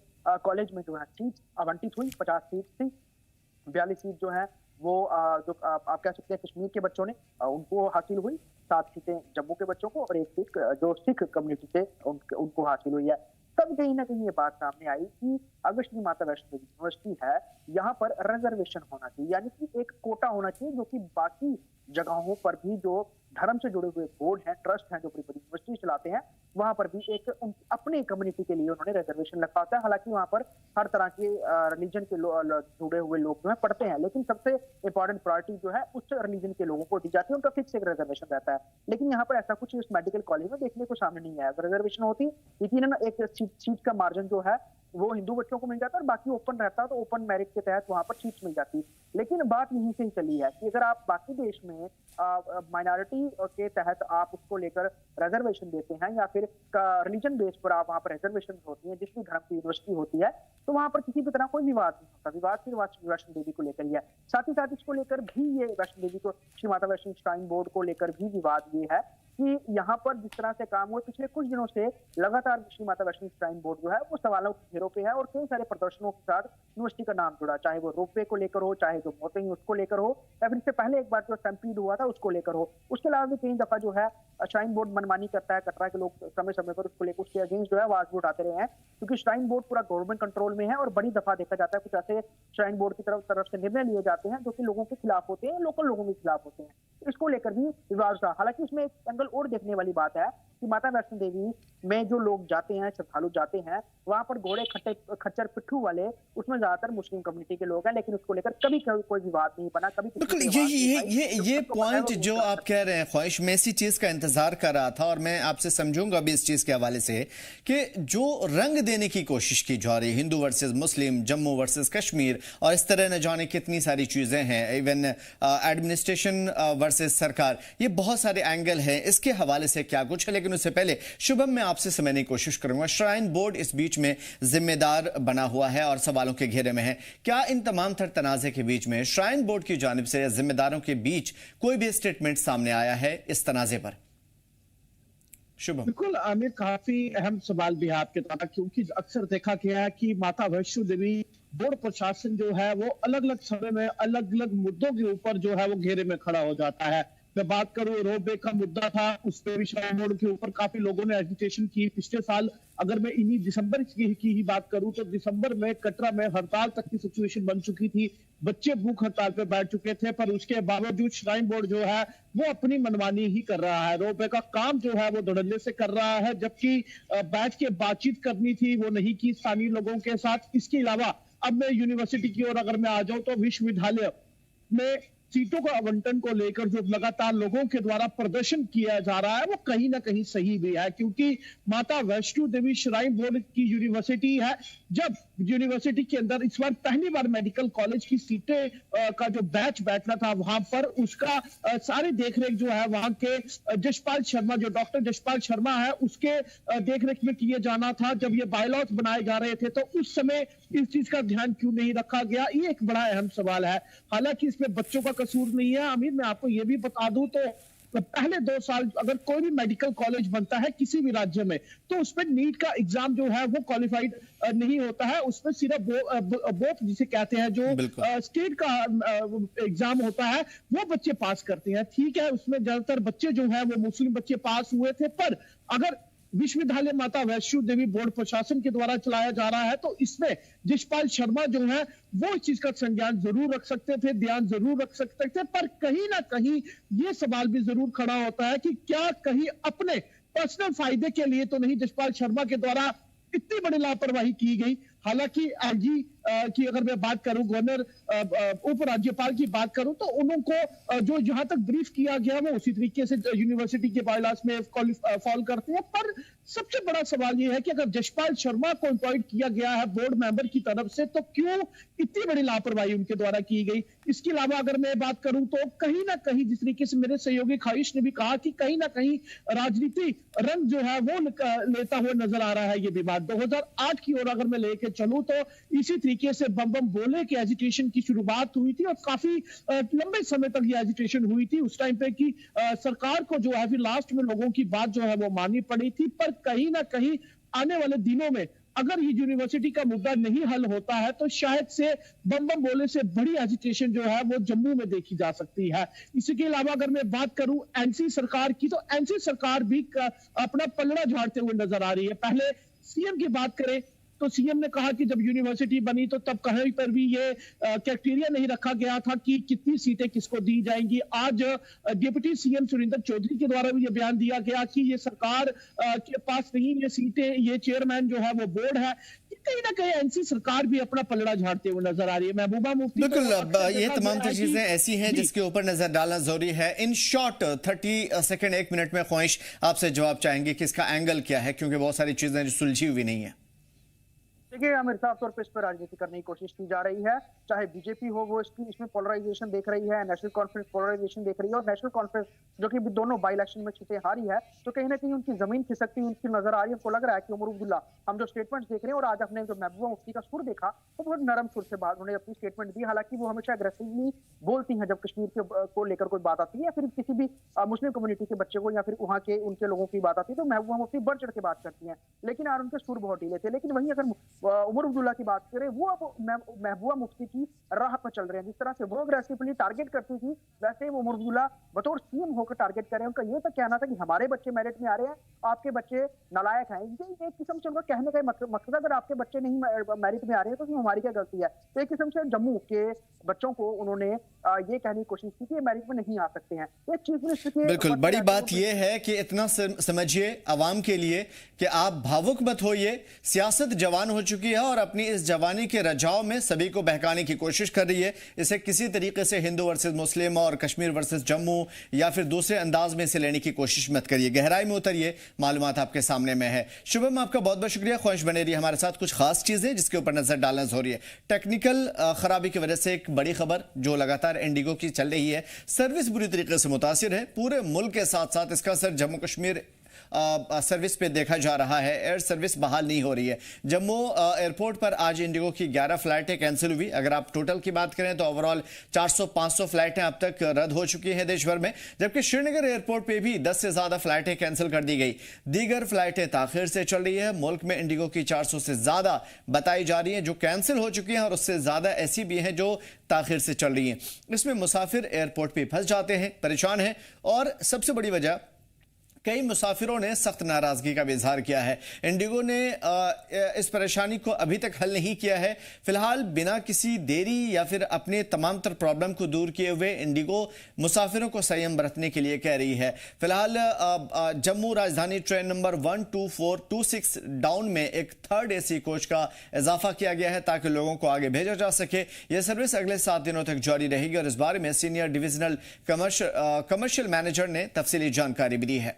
कॉलेज में जो है सीट आवंटित हुई। 50 सीट थी, 42 सीट जो है वो जो आप कह सकते हैं कश्मीर के बच्चों ने उनको हासिल हुई, 7 सीटें जम्मू के बच्चों को और 1 सीट जो सिख कम्युनिटी से उनको हासिल हुई है। तब कहीं ना कहीं ये बात सामने आई कि अगर श्री माता वैष्णो देवी यूनिवर्सिटी है, यहाँ पर रिजर्वेशन होना चाहिए, यानी कि एक कोटा होना चाहिए जो कि बाकी जगहों पर भी जो धर्म से जुड़े हुए बोर्ड हैं, ट्रस्ट हैं जो बड़ी बड़ी यूनिवर्सिटी चलाते हैं, वहां पर भी एक अपने कम्युनिटी के लिए उन्होंने रिजर्वेशन रखा होता है। हालांकि वहां पर हर तरह के रिलीजन के जुड़े हुए लोग जो है पढ़ते हैं, लेकिन सबसे इंपॉर्टेंट प्रायोरिटी जो है उस रिलीजन के लोगों को दी जाती है, उनका फिक्स एक रिजर्वेशन रहता है। लेकिन यहाँ पर ऐसा कुछ इस मेडिकल कॉलेज में देखने को सामने नहीं आया। अगर रिजर्वेशन होती, यकीनन एक सीट का मार्जिन जो है वो हिंदू बच्चों को मिल जाता है और बाकी ओपन रहता तो ओपन मेरिट के तहत वहां पर सीट्स मिल जाती। लेकिन बात यहीं से ही चली है कि अगर आप बाकी देश में माइनॉरिटी के तहत आप उसको लेकर रिजर्वेशन देते हैं या फिर रिलीजन बेस पर आप वहां पर रिजर्वेशन होती है, जिस भी धर्म की यूनिवर्सिटी होती है, तो वहां पर किसी भी तरह कोई विवाद नहीं होता। विवाद सिर्फ वैष्णो देवी को लेकर ही है। साथ ही साथ इसको लेकर भी ये वैष्णो देवी को, श्री माता वैष्णो श्राइन बोर्ड को लेकर भी विवाद ये है कि यहाँ पर जिस तरह से काम हुए पिछले कुछ दिनों से लगातार श्री माता वैष्णो श्राइन बोर्ड जो है वो सवालों के घेरों पे है और कई सारे प्रदर्शनों के साथ यूनिवर्सिटी का नाम जुड़ा, चाहे वो रोपवे को लेकर हो, चाहे जो मौतें ही उसको लेकर हो, या फिर इससे पहले एक बार जो स्टैम्पीड हुआ था उसको लेकर हो। उसके अलावा भी कई दफा जो है श्राइन बोर्ड मनमानी करता है, कटरा के लोग समय समय पर उसको लेकर उसके अगेंस्ट जो है आवाज भी उठाते रहे हैं, क्योंकि श्राइन बोर्ड पूरा गवर्नमेंट कंट्रोल में है और बड़ी दफा देखा जाता है कुछ ऐसे श्राइन बोर्ड की तरफ से निर्णय लिए जाते हैं जो कि लोगों के खिलाफ होते हैं, लोकल लोगों के खिलाफ होते हैं। इसको लेकर भी विवाद था। हालांकि इसमें एक एंगल एंगल और देखने वाली बात है कि माता वैष्णो देवी में जो लोग जाते हैं, श्रद्धालु जाते हैं, वहां पर घोड़े खच्चर पिट्ठू वाले उसमें ज्यादातर मुस्लिम कम्युनिटी के लोग हैं, लेकिन उसको लेकर कभी कोई विवाद नहीं बना, कभी बिल्कुल ये पॉइंट जो आप कह रहे हैं ख्वाहिश, मैं इसी चीज का इंतजार कर रहा था और मैं आपसे समझूंगा भी इस चीज के हवाले से कि जो रंग देने की कोशिश की जा रही है, हिंदू वर्सेस मुस्लिम, जम्मू वर्सेस कश्मीर और इस तरह न जाने कितनी सारी चीजें हैं, इवन एडमिनिस्ट्रेशन वर्सेस सरकार, ये बहुत सारे एंगल हैं, इसके हवाले से क्या कुछ है। लेकिन उससे पहले शुभम, मैं आपसे समझने की कोशिश करूंगा, श्राइन बोर्ड इस बीच में जिम्मेदार बना हुआ है और सवालों के घेरे में है। क्या इन तमाम तर तनाजे के बीच में श्राइन बोर्ड की जानिब से या जिम्मेदारों के बीच कोई भी स्टेटमेंट सामने आया है इस तनाजे पर? शुभम। बिल्कुल आमिर, काफी अहम सवाल भी है आपके द्वारा, क्योंकि अक्सर देखा गया है कि माता वैष्णो देवी बोर्ड प्रशासन जो है वो अलग अलग समय में अलग अलग मुद्दों के ऊपर जो है वो घेरे में खड़ा हो जाता है। मैं बात करूं, रोपवे का मुद्दा था, उस पर भी श्राइन बोर्ड के ऊपर काफी लोगों ने एजिटेशन की। पिछले साल अगर मैं इन्हीं दिसंबर की ही बात करूं तो दिसंबर में कटरा में हड़ताल तक की सिचुएशन बन चुकी थी, बच्चे भूख हड़ताल पे बैठ चुके थे, पर उसके बावजूद श्राइन बोर्ड जो है वो अपनी मनमानी ही कर रहा है। रोपवे का काम जो है वो धड़ल्ले से कर रहा है, जबकि बैठ के बातचीत करनी थी वो नहीं की स्थानीय लोगों के साथ। इसके अलावा अब मैं यूनिवर्सिटी की ओर अगर मैं आ जाऊं तो विश्वविद्यालय में सीटों का आवंटन को लेकर जो लगातार लोगों के द्वारा प्रदर्शन किया जा रहा है वो कहीं ना कहीं सही भी है, क्योंकि माता वैष्णो देवी श्राइन बोर्ड की यूनिवर्सिटी है। जब यूनिवर्सिटी के अंदर इस बार पहली बार मेडिकल कॉलेज की सीटें का जो बैच बैठना था, वहां पर उसका सारी देखरेख जो है वहां के जशपाल शर्मा, जो डॉक्टर जशपाल शर्मा है, उसके देखरेख में किए जाना था। जब ये बायलॉज बनाए जा रहे थे तो उस समय इस चीज का ध्यान क्यों नहीं रखा गया, ये एक बड़ा अहम सवाल है। हालांकि इसमें बच्चों का कसूर नहीं है। अमीर, मैं आपको ये भी बता दूं तो पहले 2 साल अगर कोई भी मेडिकल कॉलेज बनता है किसी भी राज्य में तो उसमें नीट का एग्जाम जो है वो क्वालिफाइड नहीं होता है, उसमें सिर्फ बोथ जिसे कहते हैं जो स्टेट का एग्जाम होता है वो बच्चे पास करते हैं। ठीक है, उसमें ज्यादातर बच्चे जो है वो मुस्लिम बच्चे पास हुए थे, पर अगर विश्वविद्यालय माता वैष्णो देवी बोर्ड प्रशासन के द्वारा चलाया जा रहा है तो इसमें जशपाल शर्मा जो है वो इस चीज का संज्ञान जरूर रख सकते थे, ध्यान जरूर रख सकते थे, पर कहीं ना कहीं ये सवाल भी जरूर खड़ा होता है कि क्या कहीं अपने पर्सनल फायदे के लिए तो नहीं जशपाल शर्मा के द्वारा इतनी बड़ी लापरवाही की गई। हालांकि एलजी की अगर मैं बात करूं, गवर्नर उपराज्यपाल की बात करूं तो उनको जो जहां तक ब्रीफ किया गया वो उसी तरीके से यूनिवर्सिटी के बायलॉज में फॉलो करते हैं। पर सबसे बड़ा सवाल ये है कि अगर जशपाल शर्मा को अपॉइंट किया गया है बोर्ड मेंबर की तरफ से तो क्यों इतनी बड़ी लापरवाही उनके द्वारा की गई। इसके अलावा अगर मैं बात करूं तो कहीं ना कहीं जिस तरीके से मेरे सहयोगी ख्वाहिश ने भी कहा कि कहीं ना कहीं राजनीति रंग जो है वो लेता हुआ नजर आ रहा है ये विवाद। 2008 की ओर अगर मैं लेके चलूं तो इसी तरीके से बम बम बोले कि एजिटेशन की शुरुआत हुई थी और काफी लंबे समय तक ये एजिटेशन हुई थी उस टाइम पे कि सरकार को जो है फिर लास्ट में लोगों की बात जो है वो माननी पड़ी थी। पर कहीं ना कहीं आने वाले दिनों में अगर ये यूनिवर्सिटी का मुद्दा नहीं हल होता है तो शायद से बम बम बोले से बड़ी एजिटेशन जो है वो जम्मू में देखी जा सकती है। इसके अलावा अगर मैं बात करूं एनसी सरकार की तो एनसी सरकार भी अपना पलड़ा झाड़ते हुए नजर आ रही है। पहले सीएम की बात करें तो सीएम ने कहा कि जब यूनिवर्सिटी बनी तो तब कहीं पर भी ये क्राइटेरिया नहीं रखा गया था कि कितनी सीटें किसको दी जाएंगी। आज डिप्टी सीएम सुरेंद्र चौधरी के द्वारा भी ये बयान दिया गया कि ये सरकार के पास नहीं ये सीटें, ये चेयरमैन जो है वो बोर्ड है। कहीं ना कहीं एनसी सरकार भी अपना पलड़ा झाड़ते हुए नजर आ रही है। महबूबा मुफ्ती, बिल्कुल ये तमाम चीजें ऐसी हैं जिसके ऊपर नजर डालना जरूरी है। इन शॉर्ट 30 सेकंड 1 मिनट में ख्वाहिश आपसे जवाब चाहेंगे कि इसका एंगल क्या है, क्योंकि बहुत सारी चीजें जो सुलझी हुई नहीं है। देखिए आमिर, साफ तौर पर इस पर राजनीति करने की कोशिश की जा रही है, चाहे बीजेपी हो वो इसमें पोलराइजेशन देख रही है, नेशनल कॉन्फ्रेंस पोलराइजेशन देख रही है, और नेशनल कॉन्फ्रेंस जो कि दोनों बाई इलेक्शन में सीटें हारी है तो कहीं ना कहीं उनकी जमीन खिसकती उनकी नजर आ रही है। उनको लग रहा है कि उमर अब्दुल्ला, हम जो स्टेटमेंट देख रहे हैं और आज अपने जो महबूबा मुफ्ती का सुर देखा तो बहुत नरम सुर से बात उन्होंने अपनी स्टेटमेंट दी। हालांकि वो हमेशा अग्रेसिवली बोलती हैं जब कश्मीर को लेकर कोई बात आती है या फिर किसी भी मुस्लिम कम्युनिटी के बच्चे को या फिर वहाँ के उनके लोगों की बात आती है तो महबूबा मुफ्ती बढ़ चढ़ के बात करती है, लेकिन यार उनके सुर बहुत ढीले थे। लेकिन वहीं अगर उमर अब्दुल्ला की बात करें वो अब महबूबा मुफ्ती की राह पर चल रहे हैं। जिस तरह से वो अग्रेसिवली टारगेट करती थी वैसे वो उमर अब्दुल्ला बतौर सीएम होकर टारगेट कर रहे हैं। उनका ये तो कहना था कि हमारे बच्चे मेरिट में आ रहे हैं, आपके बच्चे नालायक हैं। ये एक किस्म से उनका कहने का मकसद, अगर आपके बच्चे नहीं मेरिट में आ रहे हैं तो हमारी क्या गलती है। तो एक किस्म से जम्मू के बच्चों को उन्होंने ये कहने की कोशिश की कि ये मेरिट में नहीं आ सकते हैं। ये चीफ मिनिस्टर के बिल्कुल बड़ी बात यह है कि इतना समझिए आवाम के लिए कि आप भावुक मत होइए। सियासत जवान हो चुकी है और अपनी इस जवानी के रजाव में सभी को बहकाने की कोशिश कर रही है। इसे किसी तरीके से हिंदू वर्सेस मुस्लिम और कश्मीर वर्सेस जम्मू या फिर दूसरे अंदाज में इसे लेने की कोशिश मत करिए, गहराई में उतरिए। मालूमात आपके सामने में है। शुभम, आपका बहुत बहुत शुक्रिया। ख्वाहिश बने रही हमारे साथ। कुछ खास चीजें जिसके ऊपर नजर डालना जरूरी है। टेक्निकल खराबी की वजह से एक बड़ी खबर जो लगातार इंडिगो की चल रही है, सर्विस बुरी तरीके से मुतासिर है। पूरे मुल्क के साथ साथ इसका असर जम्मू कश्मीर सर्विस पे देखा जा रहा है। एयर सर्विस बहाल नहीं हो रही है। जम्मू एयरपोर्ट पर आज इंडिगो की 11 फ्लाइटें कैंसिल हुई। अगर आप टोटल की बात करें तो ओवरऑल 400-500 फ्लाइटें अब तक रद्द हो चुकी हैं देश भर में। जबकि श्रीनगर एयरपोर्ट पे भी 10 से ज्यादा फ्लाइटें कैंसिल कर दी गई। दीगर फ्लाइटें ताखिर से चल रही है। मुल्क में इंडिगो की 400 से ज्यादा बताई जा रही है जो कैंसिल हो चुकी हैं और उससे ज्यादा ऐसी भी हैं जो ताखिर से चल रही हैं। इसमें मुसाफिर एयरपोर्ट पे फंस जाते हैं, परेशान हैं। और सबसे बड़ी वजह, कई मुसाफिरों ने सख्त नाराजगी का भी इजहार किया है। इंडिगो ने इस परेशानी को अभी तक हल नहीं किया है। फिलहाल बिना किसी देरी या फिर अपने तमाम तर प्रॉब्लम को दूर किए हुए इंडिगो मुसाफिरों को संयम बरतने के लिए कह रही है। फिलहाल जम्मू राजधानी ट्रेन नंबर 12426 डाउन में एक 3rd AC कोच का इजाफा किया गया है ताकि लोगों को आगे भेजा जा सके। यह सर्विस अगले 7 दिनों तक जारी रहेगी और इस बारे में सीनियर डिविजनल कमर्शियल मैनेजर ने तफसीली जानकारी भी दी है।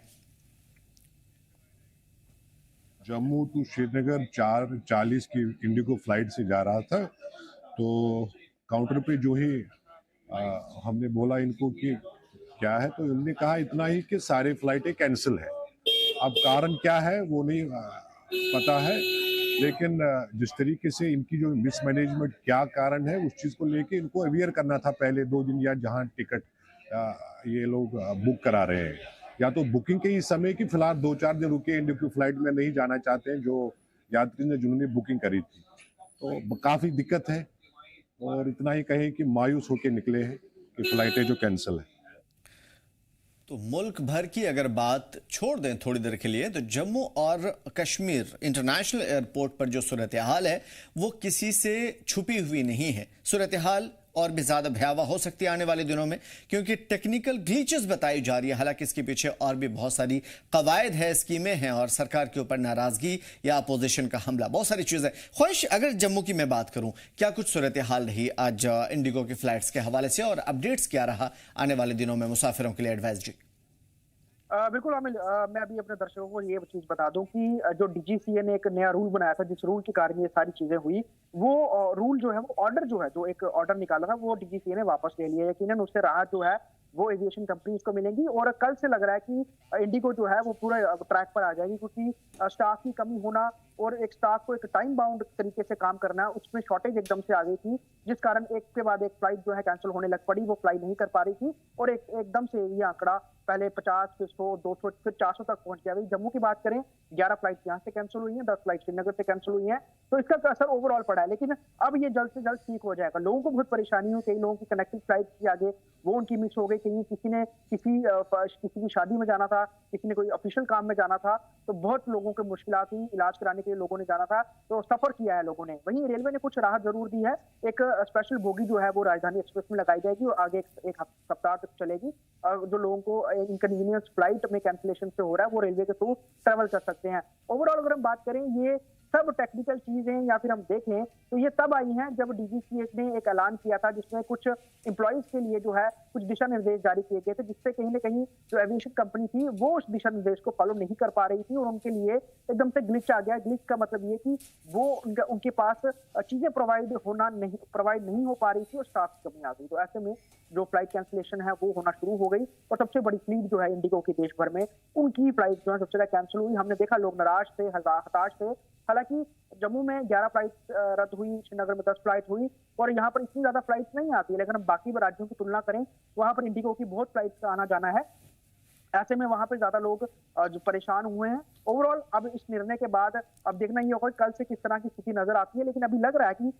जम्मू टू श्रीनगर 4:40 की इंडिगो फ्लाइट से जा रहा था, तो काउंटर पे जो ही हमने बोला इनको कि क्या है, तो इन्होंने कहा इतना ही कि सारे फ्लाइटें कैंसिल है। अब कारण क्या है वो नहीं पता है, लेकिन जिस तरीके से इनकी जो मिसमैनेजमेंट क्या कारण है उस चीज़ को लेके इनको अवेयर करना था पहले 2 दिन, या जहां टिकट ये लोग बुक करा रहे हैं, या तो बुकिंग के ही समय की फिलहाल 2-4 दिन रुके इंडिगो की फ्लाइट में नहीं जाना चाहते हैं जो यात्री ने जिन्होंने बुकिंग करी थी, तो काफ़ी दिक्कत है। और इतना ही कहें कि मायूस होकर निकले हैं कि फ्लाइटें जो कैंसिल है। तो मुल्क भर की अगर बात छोड़ दें थोड़ी देर के लिए, तो जम्मू और कश्मीर इंटरनेशनल एयरपोर्ट पर जो सूरत हाल है वो किसी से छुपी हुई नहीं है। सूरत हाल और भी ज्यादा भयावह हो सकती है आने वाले दिनों में, क्योंकि टेक्निकल ग्लिचेस बताई जा रही है। हालांकि इसके पीछे और भी बहुत सारी कवायद है, स्कीमें हैं और सरकार के ऊपर नाराजगी या अपोजिशन का हमला, बहुत सारी चीजें। ख्वाहिश, अगर जम्मू की मैं बात करूं, क्या कुछ सूरत हाल रही आज इंडिगो की फ्लाइट्स के हवाले से और अपडेट्स क्या रहा आने वाले दिनों में मुसाफिरों के लिए एडवाइजरी? बिल्कुल आमिर, मैं अभी अपने दर्शकों को ये चीज बता दूं कि जो DGCA ने एक नया रूल बनाया था, जिस रूल के कारण ये सारी चीजें हुई, वो रूल जो है, वो ऑर्डर जो है, जो एक ऑर्डर निकाला था, वो DGCA ने वापस ले लिया है। यकीनन उससे राहत जो है वो एविएशन कंपनीज को मिलेंगी और कल से लग रहा है कि इंडिगो जो है वो पूरा ट्रैक पर आ जाएगी, क्योंकि स्टाफ की कमी होना और एक स्टाफ को एक टाइम बाउंड तरीके से काम करना, उसमें शॉर्टेज एकदम से आ गई थी, जिस कारण एक के बाद एक फ्लाइट जो है कैंसिल होने लग पड़ी। वो फ्लाई नहीं कर पा रही थी और एकदम से ये आंकड़ा पहले 50, फिर 100, 200, फिर 400 तक पहुंच गया। जम्मू की बात करें, 11 फ्लाइट यहाँ से कैंसिल हुई हैं, 10 फ्लाइट श्रीनगर से कैंसिल हुई हैं, तो इसका असर ओवरऑल पड़ा है। लेकिन अब ये जल्द से जल्द ठीक हो जाएगा। लोगों को बहुत परेशानी हुई, कई लोगों की कनेक्टिंग फ्लाइट थी आगे, वो उनकी मिस हो गई। कहीं किसी ने किसी की शादी में जाना था, किसी ने कोई ऑफिशियल काम में जाना था, तो बहुत लोगों की मुश्किलात हुई। इलाज कराने के लिए लोगों ने जाना था, तो सफर किया है लोगों ने। वहीं रेलवे ने कुछ राहत जरूर दी है। एक स्पेशल बोगी जो है वो राजधानी एक्सप्रेस में लगाई जाएगी और आगे एक सप्ताह तक चलेगी। जो लोगों को इनकन्वीनियंस फ्लाइट में कैंसिलेशन से हो रहा है वो रेलवे के थ्रू ट्रेवल कर सकते हैं। ओवरऑल अगर हम बात करें, ये सब टेक्निकल चीजें या फिर हम देखें तो ये तब आई हैं जब DGCA ने एक ऐलान किया था, जिसमें कुछ एम्प्लॉइज के लिए जो है कुछ दिशा निर्देश जारी किए गए थे, जिससे कहीं ना कहीं जो एविएशन कंपनी थी वो उस दिशा निर्देश को फॉलो नहीं कर पा रही थी और उनके लिए एकदम से ग्लिच आ गया। ग्लिच का मतलब ये कि वो उनके पास चीजें प्रोवाइड नहीं हो पा रही थी और स्टाफ की कमी आ गई। तो ऐसे में जो फ्लाइट कैंसिलेशन है वो होना शुरू हो गई और सबसे बड़ी फ्लीट जो है इंडिगो की देश भर में, उनकी फ्लाइट जो है सबसे ज्यादा कैंसिल हुई। हमने देखा लोग नाराज थे, हताश थे। हालांकि जम्मू में 11 फ्लाइट रद्द हुई, श्रीनगर में 10 फ्लाइट हुई और यहाँ पर इतनी ज्यादा फ्लाइट नहीं आती है। लेकिन हम बाकी राज्यों की तुलना करें, वहां पर इंडिगो की बहुत फ्लाइट का आना जाना है। ऐसे में वहां पे ज्यादा लोग जो परेशान हुए हैं। ओवरऑल अब इस निर्णय के बाद अब देखना ये होगा कल से किस तरह की स्थिति नजर आती है, लेकिन अभी लग रहा है कि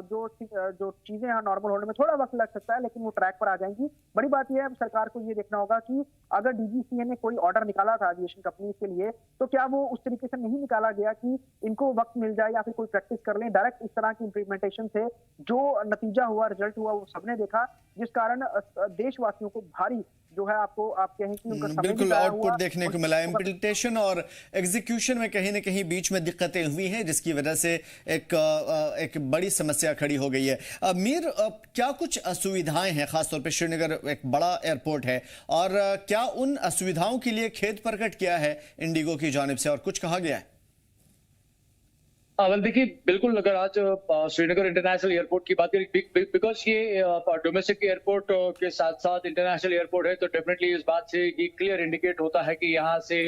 जो चीजें यहाँ नॉर्मल होने में थोड़ा वक्त लग सकता है, लेकिन वो ट्रैक पर आ जाएंगी। बड़ी बात यह है अब सरकार को ये देखना होगा कि अगर डीजीसीए ने कोई ऑर्डर निकाला था एविएशन कंपनी के लिए, तो क्या वो उस तरीके से नहीं निकाला गया कि इनको वक्त मिल जाए या फिर कोई प्रैक्टिस कर लें। डायरेक्ट इस तरह की इंप्लीमेंटेशन से जो नतीजा हुआ, रिजल्ट हुआ, वो सबने देखा, जिस कारण देशवासियों को भारी जो है आप कहें कि उनका समय बिल्कुल आउटपुट देखने को मिला। इम्प्लीमेंटेशन और एग्जीक्यूशन में कहीं ना कहीं बीच में दिक्कतें हुई हैं, जिसकी वजह से एक बड़ी समस्या खड़ी हो गई है। मीर, क्या कुछ असुविधाएं हैं, खासतौर पे श्रीनगर एक बड़ा एयरपोर्ट है, और क्या उन असुविधाओं के लिए खेद प्रकट किया है इंडिगो की जानिब से और कुछ कहा गया है? देखिए, बिल्कुल अगर आज श्रीनगर इंटरनेशनल एयरपोर्ट की बात करें, बिकॉज ये डोमेस्टिक एयरपोर्ट के साथ साथ इंटरनेशनल एयरपोर्ट है, तो डेफिनेटली इस बात से ये क्लियर इंडिकेट होता है कि यहाँ से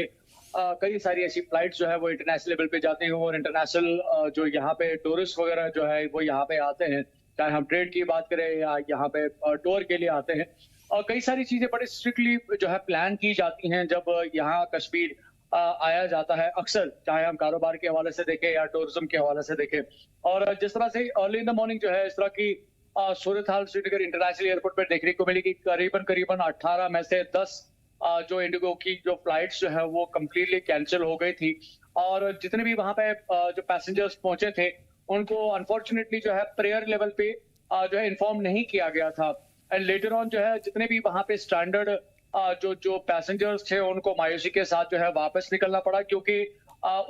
कई सारी ऐसी फ्लाइट्स जो है वो इंटरनेशनल लेवल पे जाती हैं, और इंटरनेशनल जो यहाँ पे टूरिस्ट वगैरह जो है वो यहाँ पे आते हैं, चाहे हम ट्रेड की बात करें या यहाँ पे टूर के लिए आते हैं। और कई सारी चीजें बड़े स्ट्रिक्टली जो है प्लान की जाती हैं जब यहाँ कश्मीर आया जाता है, अक्सर चाहे हम कारोबार के हवाले से देखें या टूरिज्म के हवाले से देखें। और जिस तरह से अर्ली इन द मॉर्निंग जो है इस तरह की सूरत हाल श्रीनगर इंटरनेशनल एयरपोर्ट पर देखने को मिलेगी। करीबन 18 में से 10 जो इंडिगो की जो फ्लाइट्स जो है वो कम्प्लीटली कैंसिल हो गई थी, और जितने भी वहां पे जो पैसेंजर्स पहुंचे थे उनको अनफॉर्चुनेटली जो है प्रेयर लेवल पे जो है इन्फॉर्म नहीं किया गया था। एंड लेटर ऑन जो है जितने भी वहां पे स्टैंडर्ड जो पैसेंजर्स थे उनको मायूसी के साथ जो है वापस निकलना पड़ा, क्योंकि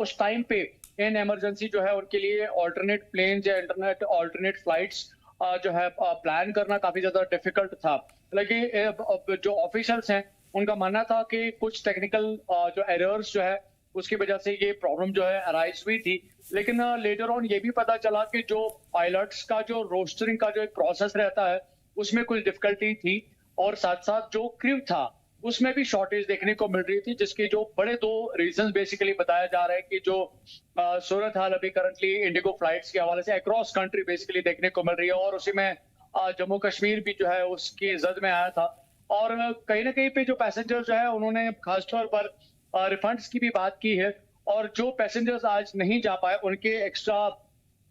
उस टाइम पे इन इमरजेंसी जो है उनके लिए ऑल्टरनेट प्लेन या ऑल्टरनेट फ्लाइट्स जो है प्लान करना काफी ज्यादा डिफिकल्ट था। लेकिन जो ऑफिशियल्स हैं उनका मानना था कि कुछ टेक्निकल जो एरर्स जो है उसकी वजह से ये प्रॉब्लम जो है अराइज हुई थी। लेकिन लेटर ऑन ये भी पता चला कि जो पायलट्स का जो रोस्टरिंग का जो एक प्रोसेस रहता है उसमें कुछ डिफिकल्टी थी, और साथ साथ जो क्रू था उसमें भी शॉर्टेज देखने को मिल रही थी, जिसके जो बड़े 2 रीजंस बेसिकली बताया जा रहा है कि जो सूरत हाल अभी करंटली इंडिगो फ्लाइट्स के हवाले से अक्रॉस कंट्री बेसिकली देखने को मिल रही है, और उसी में जम्मू कश्मीर भी जो है उसकी जद में आया था। और कहीं ना कहीं पे जो पैसेंजर जो है उन्होंने खासतौर पर रिफंड्स की भी बात की है, और जो पैसेंजर्स आज नहीं जा पाए उनके एक्स्ट्रा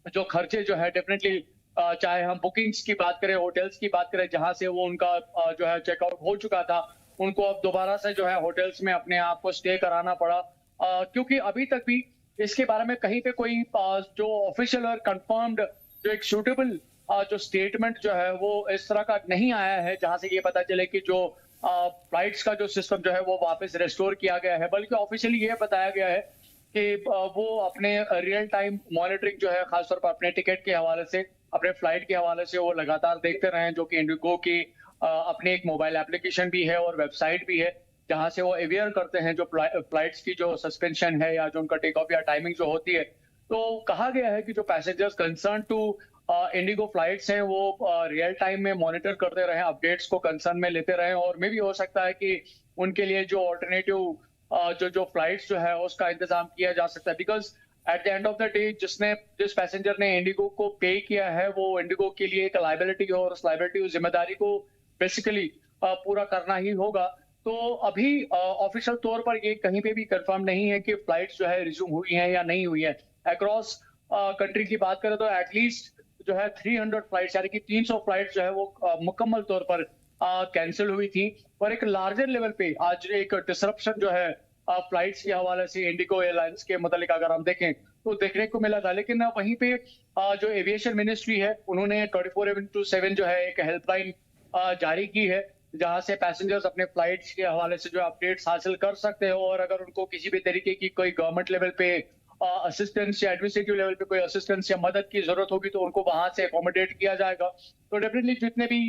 जो खर्चे जो है डेफिनेटली चाहे हम बुकिंग्स की बात करें, होटल्स की बात करें, जहां से वो उनका जो है चेकआउट हो चुका था, उनको अब दोबारा से जो है होटल्स में अपने आप को स्टे कराना पड़ा, क्योंकि अभी तक भी इसके बारे में कहीं पे कोई जो ऑफिशियल और कंफर्म्ड जो एक सूटेबल जो स्टेटमेंट जो है वो इस तरह का नहीं आया है जहां से ये पता चले कि जो फ्लाइट्स का जो सिस्टम जो है वो वापस रिस्टोर किया गया है। बल्कि ऑफिशियली ये बताया गया है कि वो अपने रियल टाइम मॉनिटरिंग जो है खासतौर पर अपने टिकट के हवाले से, अपने फ्लाइट के हवाले से वो लगातार देखते रहे, जो कि इंडिगो की अपनी एक मोबाइल एप्लीकेशन भी है और वेबसाइट भी है, जहां से वो अवेयर करते हैं जो फ्लाइट्स की जो सस्पेंशन है या जो उनका टेक ऑफ या टाइमिंग जो होती है। तो कहा गया है कि जो passengers concern to IndiGo flights हैं वो रियल टाइम में मॉनिटर करते रहे, अपडेट्स को कंसर्न में लेते रहे, और मे भी हो सकता है कि उनके लिए जो ऑल्टरनेटिव जो फ्लाइट्स जो है उसका इंतजाम किया जा सकता है। Because at the end of the day जिस पैसेंजर ने इंडिगो को पे किया है वो इंडिगो के लिए एक लायबिलिटी है, और उस लायबिलिटी जिम्मेदारी को बेसिकली पूरा करना ही होगा। तो अभी ऑफिशियल तौर पर ये कहीं पे भी कंफर्म नहीं है कि फ्लाइट्स जो है रिज्यूम हुई हैं या नहीं हुई है। अक्रॉस कंट्री की बात करें तो एटलीस्ट जो है 300 फ्लाइट्स यानी कि 300 फ्लाइट्स जो है वो मुकम्मल तौर पर कैंसिल हुई थी, और एक लार्जर लेवल पे आज एक डिसरप्शन जो है फ्लाइट्स के हवाले से इंडिगो एयरलाइंस के मतलब अगर हम देखें तो देखने को मिला था। लेकिन वहीं पे जो एविएशन मिनिस्ट्री है उन्होंने 24/7 जो है एक हेल्पलाइन जारी की है, जहां से पैसेंजर्स अपने फ्लाइट्स के हवाले से जो अपडेट्स हासिल कर सकते हो, और अगर उनको किसी भी तरीके की कोई गवर्नमेंट लेवल पे असिस्टेंस या एडमिनिस्ट्रेटिव लेवल पे कोई असिस्टेंस या मदद की जरूरत होगी तो उनको वहां से अकोमोडेट किया जाएगा। तो डेफिनेटली जितने भी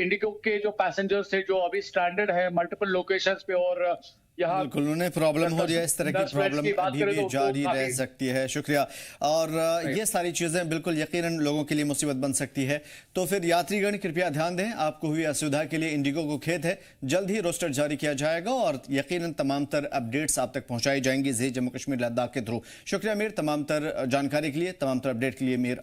इंडिगो के जो पैसेंजर्स थे जो अभी स्ट्रैंडेड है मल्टीपल लोकेशंस पे, और यहाँ बिल्कुल उन्हें प्रॉब्लम हो रही है, इस तरह की प्रॉब्लम अभी भी जारी रह सकती है। शुक्रिया। और ये सारी चीजें बिल्कुल यकीनन लोगों के लिए मुसीबत बन सकती है। तो फिर यात्रीगण कृपया ध्यान दें, आपको हुई असुविधा के लिए इंडिगो को खेद है। जल्द ही रोस्टर जारी किया जाएगा और यकीनन तमाम तर अपडेट्स आप तक पहुंचाई जाएंगी जम्मू कश्मीर लद्दाख के थ्रू। शुक्रिया मीर, तमाम तर जानकारी के लिए, तमाम तर अपडेट के लिए मीर।